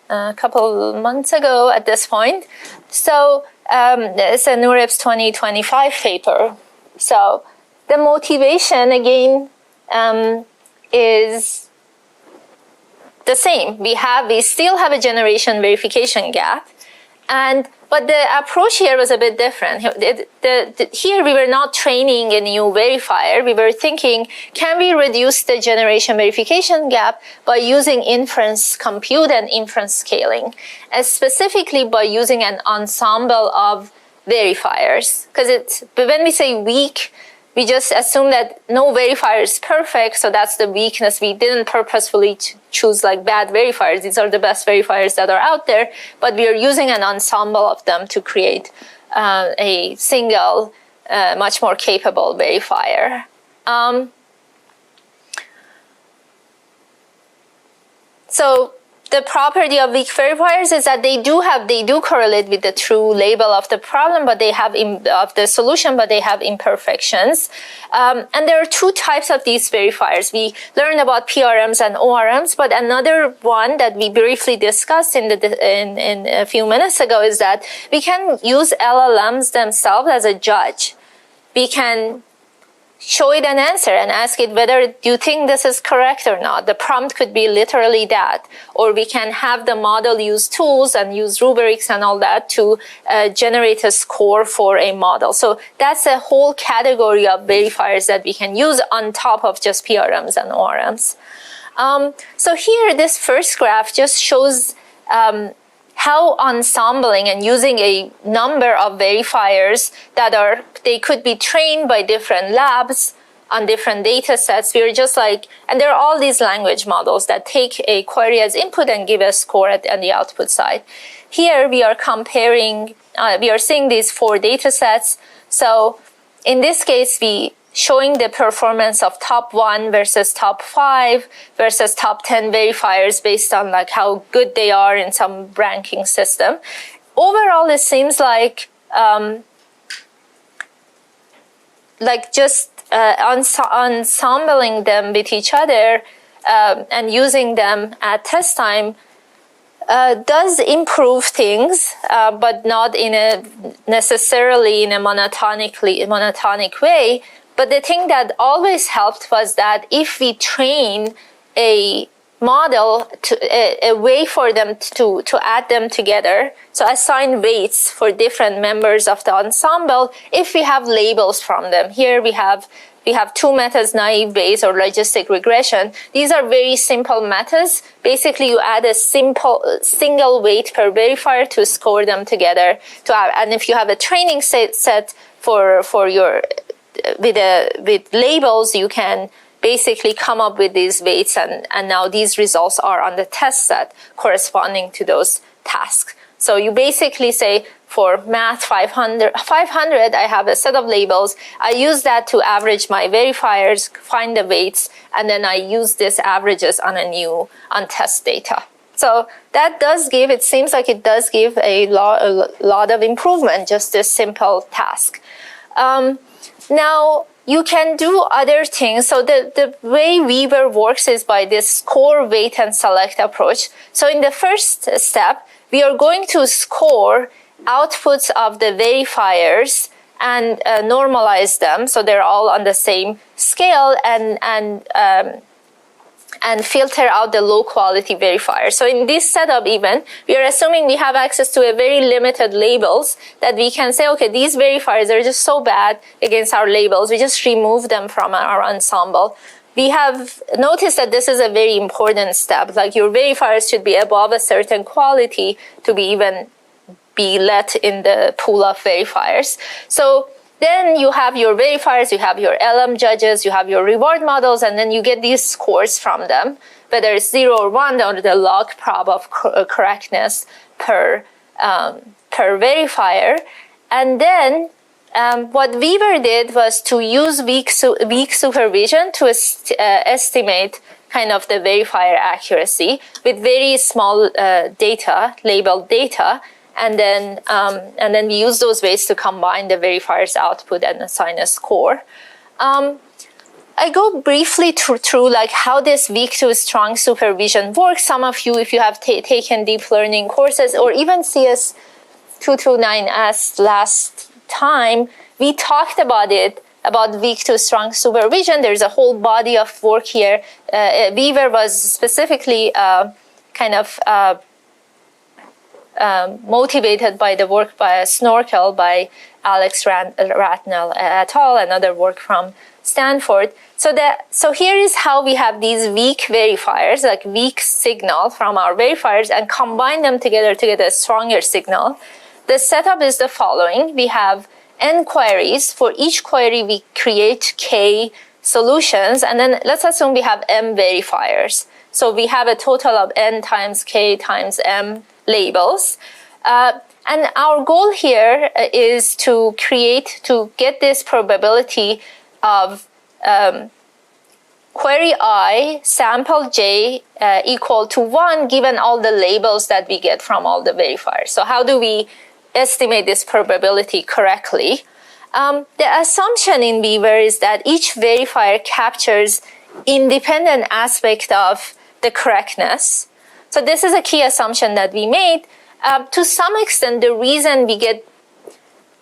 Speaker 1: a couple months ago at this point. So it's a NeurIPS 2025 paper. So the motivation again is the same. We still have a generation verification gap, but the approach here was a bit different. Here we were not training a new verifier. We were thinking, can we reduce the generation verification gap by using inference compute and inference scaling, and specifically by using an ensemble of verifiers? Because when we say weak, we just assume that no verifier is perfect, so that's the weakness. We didn't purposefully choose like bad verifiers. These are the best verifiers that are out there, but we are using an ensemble of them to create a single, much more capable verifier. So the property of weak verifiers is that they do correlate with the true label of the problem, but they have of the solution, but they have imperfections. And there are two types of these verifiers. We learned about PRMs and ORMs, but another one that we briefly discussed in a few minutes ago is that we can use LLMs themselves as a judge. We can show it an answer and ask it whether you think this is correct or not. The prompt could be literally that. Or we can have the model use tools and use rubrics and all that to generate a score for a model. So that's a whole category of verifiers that we can use on top of just PRMs and ORMs. So here, this first graph just shows how ensembling and using a number of verifiers they could be trained by different labs on different data sets. We're just like, and there are all these language models that take a query as input and give a score on the output side. Here we are comparing, we are seeing these 4 data sets. So in this case, we showing the performance of top 1 versus top 5 versus top 10 verifiers based on like how good they are in some ranking system. Overall, it seems like just ensembling them with each other and using them at test time does improve things, but not necessarily in a monotonic way. But the thing that always helped was that if we train a model a way for them to add them together. So assign weights for different members of the ensemble if we have labels from them. Here we have two methods, naive Bayes or logistic regression. These are very simple methods. Basically, you add a single weight per verifier to score them together. And if you have a training set for your with labels, you can basically come up with these weights, and now these results are on the test set corresponding to those tasks. So you basically say, for math 500, I have a set of labels. I use that to average my verifiers, find the weights, and then I use this averages on test data. So that does give, it seems like it does give a lot of improvement, just this simple task. Now, you can do other things. So the way Weaver works is by this score, weight, and select approach. So in the first step, we are going to score outputs of the verifiers and normalize them, so they're all on the same scale, and filter out the low quality verifiers. So in this setup even, we are assuming we have access to a very limited labels that we can say, okay, these verifiers are just so bad against our labels, we just remove them from our ensemble. We have noticed that this is a very important step, like your verifiers should be above a certain quality to be let in the pool of verifiers. So then you have your verifiers, you have your LM judges, you have your reward models, and then you get these scores from them, whether it's 0 or 1, or the log prob of correctness per verifier. And then what Weaver did was to use weak supervision to estimate kind of the verifier accuracy with very small labeled data. And then we use those weights to combine the verifier's output and assign a score. I go briefly through like how this weak to strong supervision works. Some of you, if you have taken deep learning courses or even CS329A last time, we talked about it, about weak to strong supervision. There's a whole body of work here. Weaver was specifically motivated by the work by Snorkel by Alex Ratnell et al., another work from Stanford. So here is how we have these weak verifiers, like weak signal from our verifiers, and combine them together to get a stronger signal. The setup is the following. We have n queries. For each query, we create k solutions, and then let's assume we have m verifiers. So we have a total of n times k times m labels. And our goal here is to get this probability of query I, sample j equal to 1 given all the labels that we get from all the verifiers. So how do we estimate this probability correctly? The assumption in Weaver is that each verifier captures independent aspect of the correctness. So this is a key assumption that we made. To some extent, the reason we get...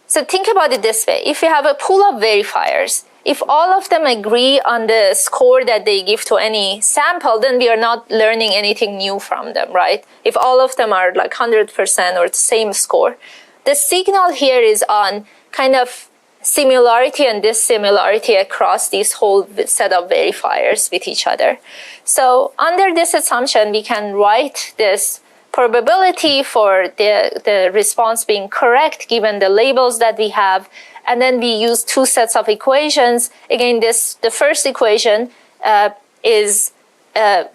Speaker 1: So think about it this way. If you have a pool of verifiers, if all of them agree on the score that they give to any sample, then we are not learning anything new from them, right? If all of them are like 100% or the same score. The signal here is on kind of similarity and dissimilarity across this whole set of verifiers with each other. So under this assumption, we can write this probability for the response being correct given the labels that we have, and then we use two sets of equations. Again, the first equation is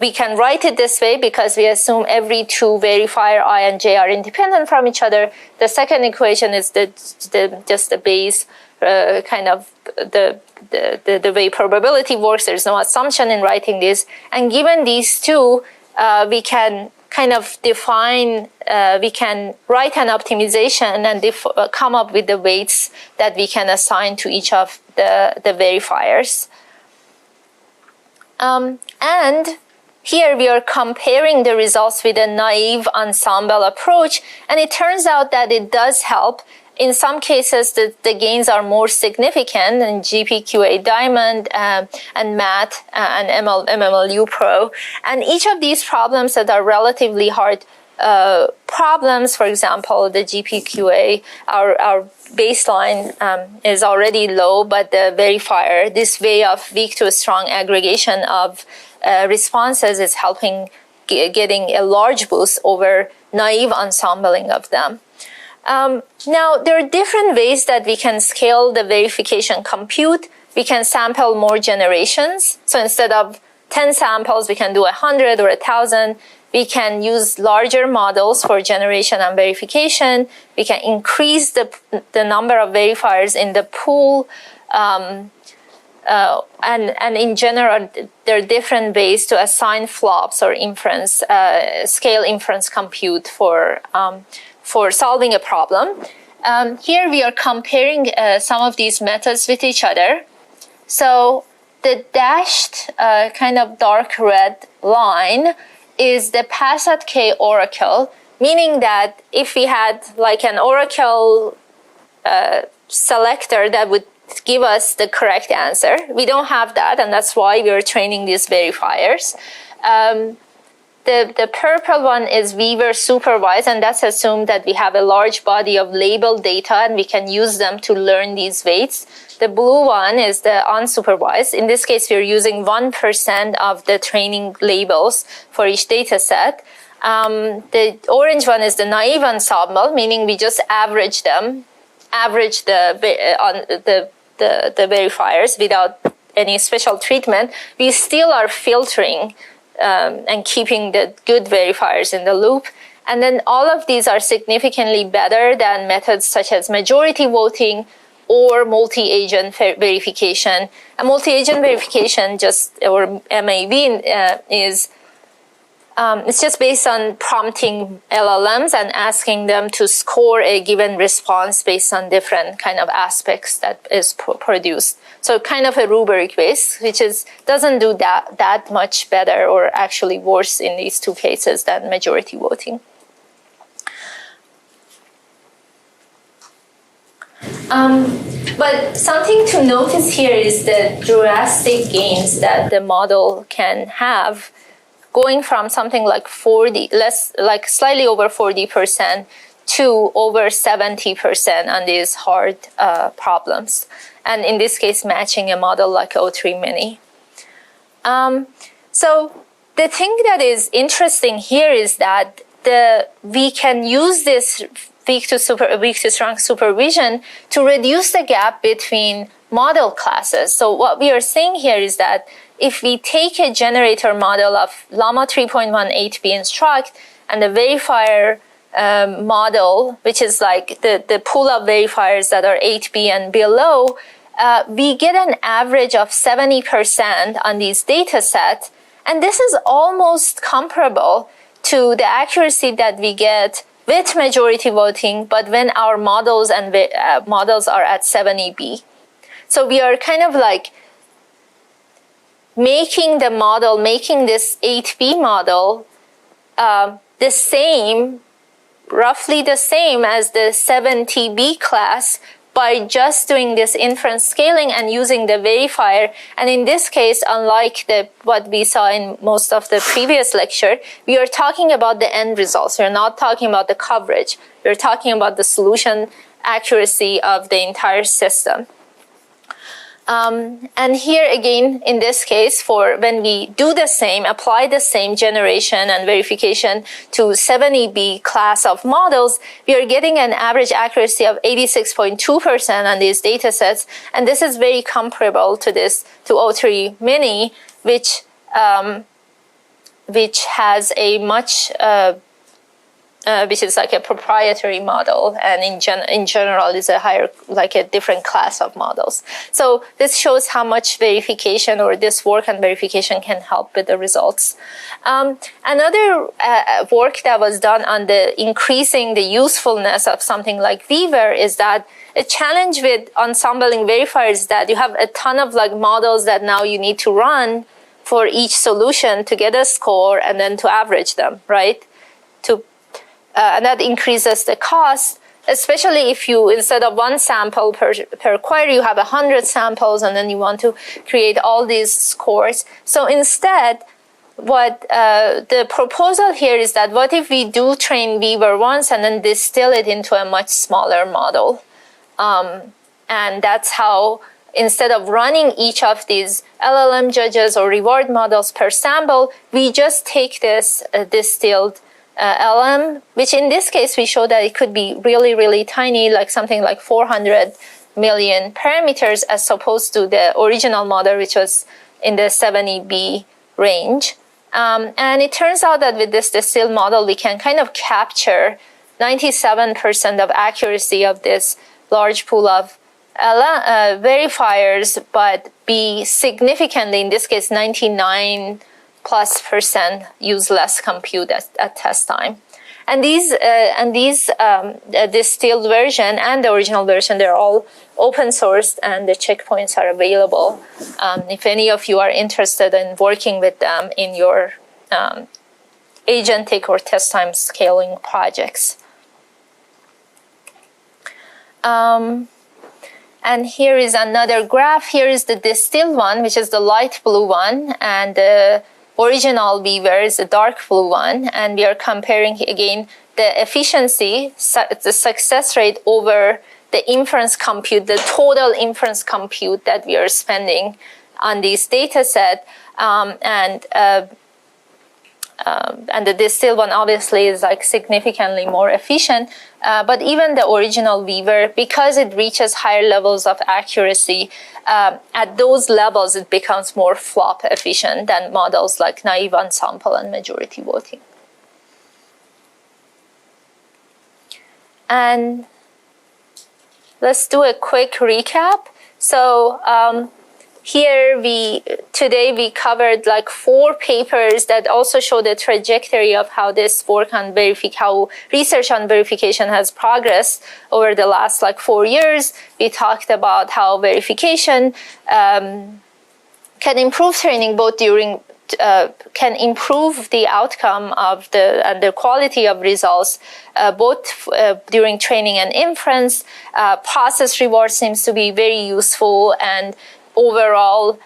Speaker 1: we can write it this way because we assume every two verifier I and j are independent from each other. The second equation is just the base kind of the way probability works. There's no assumption in writing this, and given these two, we can kind of define, we can write an optimization and come up with the weights that we can assign to each of the verifiers. And here we are comparing the results with a naive ensemble approach, and it turns out that it does help In some cases, the gains are more significant in GPQA Diamond and Math and MMLU Pro. And each of these problems that are relatively hard problems, for example, the GPQA, our baseline is already low, but the verifier, this way of weak to strong aggregation of responses is helping getting a large boost over naive ensembling of them. Now, there are different ways that we can scale the verification compute. We can sample more generations. So instead of 10 samples, we can do 100 or 1,000. We can use larger models for generation and verification. We can increase the number of verifiers in the pool. And in general, there are different ways to assign flops or inference, scale inference compute for solving a problem. Here we are comparing some of these methods with each other. So the dashed kind of dark red line is the pass@k oracle, meaning that if we had like an oracle selector that would give us the correct answer, we don't have that, and that's why we're training these verifiers. The purple one is Weaver supervised, and that's assumed that we have a large body of labeled data and we can use them to learn these weights. The blue one is the unsupervised. In this case, we're using 1% of the training labels for each data set. The orange one is the naive ensemble, meaning we just average them, average the verifiers without any special treatment. We still are filtering and keeping the good verifiers in the loop. And then all of these are significantly better than methods such as majority voting or multi-agent verification. A multi-agent verification, or MAV, is it's just based on prompting LLMs and asking them to score a given response based on different kind of aspects that is produced. So kind of a rubric base, which doesn't do that much better or actually worse in these two cases than majority voting. But something to notice here is the drastic gains that the model can have, going from something like slightly over 40% to over 70% on these hard problems. And in this case, matching a model like O3 Mini. So the thing that is interesting here is that we can use this weak to strong supervision to reduce the gap between model classes. So what we are saying here is that if we take a generator model of Llama 3.1 8B instruct and the verifier model, which is like the pool of verifiers that are 8B and below, we get an average of 70% on these data sets. And this is almost comparable to the accuracy that we get with majority voting, but when our models and models are at 70B. So we are kind of like making this 8B model roughly the same as the 70B class by just doing this inference scaling and using the verifier. And in this case, unlike what we saw in most of the previous lecture, we are talking about the end results. We're not talking about the coverage. We're talking about the solution accuracy of the entire system. And here again, in this case, for when we do the same, apply the same generation and verification to 70B class of models, we are getting an average accuracy of 86.2% on these data sets. And this is very comparable to O3 Mini, which has a much which is like a proprietary model, and in general is a different class of models. So this shows how much verification or this work on verification can help with the results. Another work that was done on the increasing the usefulness of something like Weaver is that a challenge with ensembling verifiers is that you have a ton of models that now you need to run for each solution to get a score and then to average them, right? And that increases the cost. especially if you, instead of one sample per query, you have 100 samples, and then you want to create all these scores. So instead, what the proposal here is that what if we do train Weaver once and then distill it into a much smaller model? And that's how, instead of running each of these LLM judges or reward models per sample, we just take this distilled LM, which in this case we show that it could be really, really tiny, like something like 400 million parameters, as opposed to the original model, which was in the 70B range. And it turns out that with this distilled model, we can kind of capture 97% of accuracy of this large pool of verifiers, but be significantly, in this case, 99+% use less compute at test time. And these distilled version and the original version, they're all open sourced, and the checkpoints are available if any of you are interested in working with them in your agentic or test time scaling projects. And here is another graph. Here is the distilled one, which is the light blue one, and the original Weaver is the dark blue one. And we are comparing again the efficiency, the success rate over the inference compute, the total inference compute that we are spending on this data set. And the distilled one obviously is like significantly more efficient. But even the original Weaver, because it reaches higher levels of accuracy, at those levels it becomes more flop efficient than models like naive ensemble and majority voting. And let's do a quick recap. So here today we covered like 4 papers that also show the trajectory of how this work on how research on verification has progressed over the last like 4 years. We talked about how verification can improve training both can improve the outcome of and the quality of results, both during training and inference. Process reward seems to be very useful and overall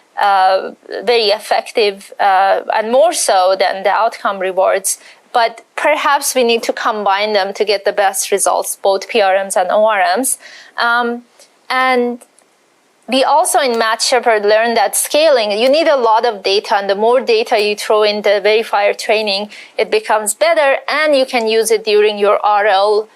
Speaker 1: very effective, and more so than the outcome rewards. But perhaps we need to combine them to get the best results, both PRMs and ORMs. And we also in Matt Shepard learned that scaling, you need a lot of data, and the more data you throw in the verifier training, it becomes better, and you can use it during your RL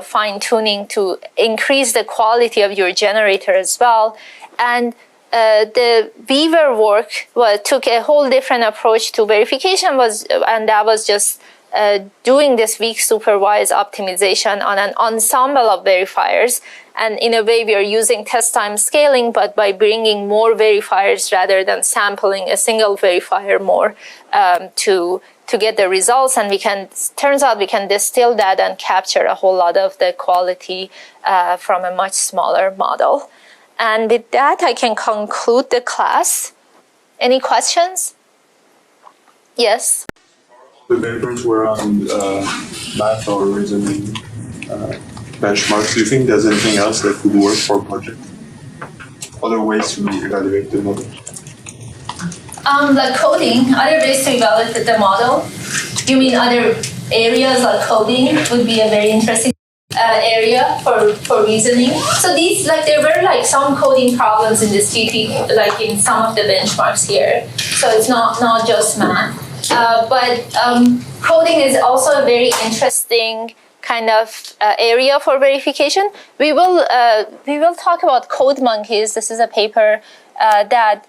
Speaker 1: fine-tuning to increase the quality of your generator as well. And the Weaver work took a whole different approach to verification, and that was just doing this weak supervised optimization on an ensemble of verifiers. And in a way, we are using test time scaling, but by bringing more verifiers rather than sampling a single verifier more to get the results. And turns out we can distill that and capture a whole lot of the quality from a much smaller model. And with that, I can conclude the class. Any questions? Yes?
Speaker 9: The papers were on math or reasoning benchmarks. Do you think there's anything else that could work for a project? Other ways to evaluate the model?
Speaker 1: Like coding, other ways to evaluate the model. You mean other areas like coding would be a very interesting area for reasoning. So these, like, there were like some coding problems in this GP, like in some of the benchmarks here. So it's not just math. But coding is also a very interesting kind of area for verification. We will talk about code monkeys. This is a paper that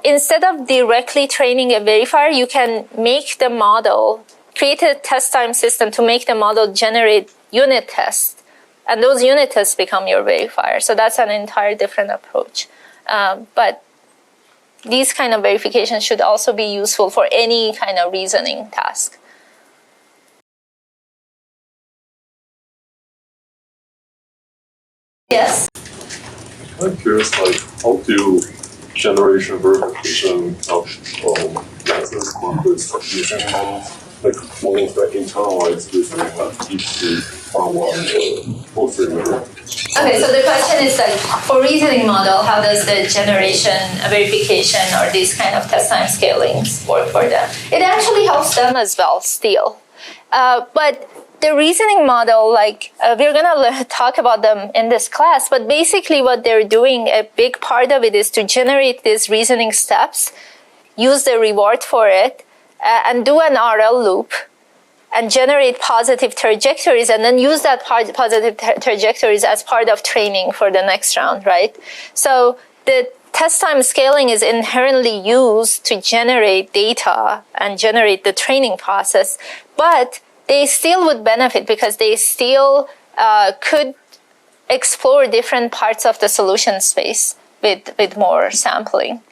Speaker 1: instead of directly training a verifier, you can make the model, create a test time system to make the model generate unit tests, and those unit tests become your verifier. So that's an entire different approach. But these kind of verifications should also be useful for any kind of reasoning task. Yes?
Speaker 7: I'm curious, like, how do generation verification methods work with using models, like models that internalize this data into
Speaker 1: Okay, so the question is like, for reasoning model, how does the generation, verification, or these kind of test time scalings work for them? It actually helps them as well still. But the reasoning model, we're gonna talk about them in this class, but basically what they're doing, a big part of it is to generate these reasoning steps, use the reward for it, and do an RL loop, and generate positive trajectories, and then use that positive trajectories as part of training for the next round, right? So the test time scaling is inherently used to generate data and generate the training process, but they still would benefit because they still could explore different parts of the solution space with more sampling.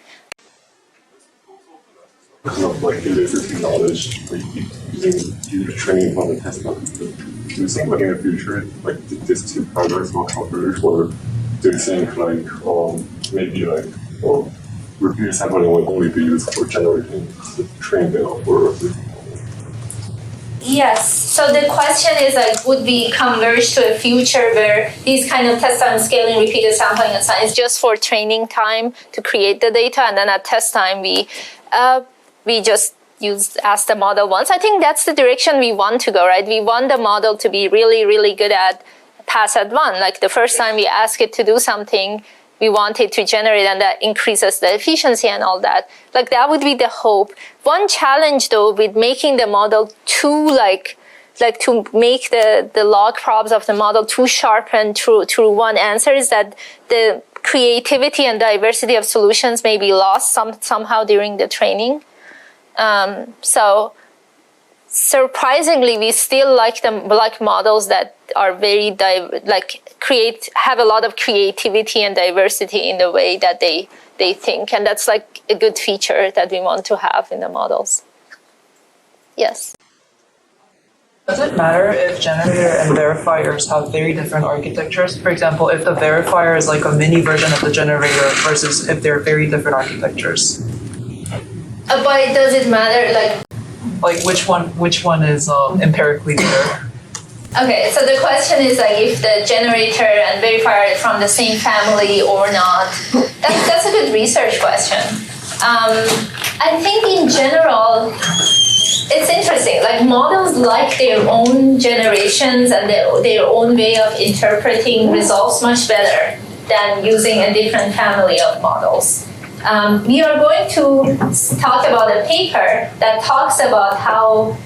Speaker 7: Like industry knowledge, using the training on the test method. Do you think like in the future, like these two projects will converge, or do you think maybe repeated sampling will only be used for generating the training data for?
Speaker 1: Yes. So the question is would we converge to a future where these kind of test time scaling, repeated sampling, and so on is just for training time to create the data, and then at test time we just ask the model once. I think that's the direction we want to go, right? We want the model to be really, really good at pass at one. Like the first time we ask it to do something, we want it to generate, and that increases the efficiency and all that. Like that would be the hope. One challenge though with making the model too to make the log probes of the model too sharpened through one answer is that the creativity and diversity of solutions may be lost somehow during the training. So surprisingly, we still like models that are very have a lot of creativity and diversity in the way that they think, and that's like a good feature that we want to have in the models. Yes.
Speaker 5: Does it matter if generator and verifiers have very different architectures? For example, if the verifier is like a mini version of the generator versus if they're very different architectures?
Speaker 1: But does it matter
Speaker 5: like which one is empirically better?
Speaker 1: Okay, so the question is if the generator and verifier are from the same family or not. That's a good research question. I think in general, it's interesting. Models like their own generations and their own way of interpreting results much better than using a different family of models. We are going to talk about a paper that talks about how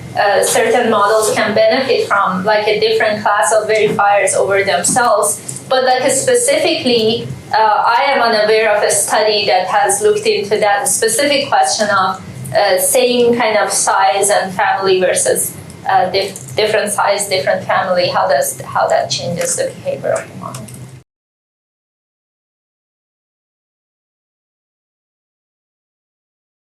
Speaker 1: certain models can benefit from a different class of verifiers over themselves. But specifically, I am unaware of a study that has looked into that specific question of same kind of size and family versus different size, different family. How that changes the behavior of the model.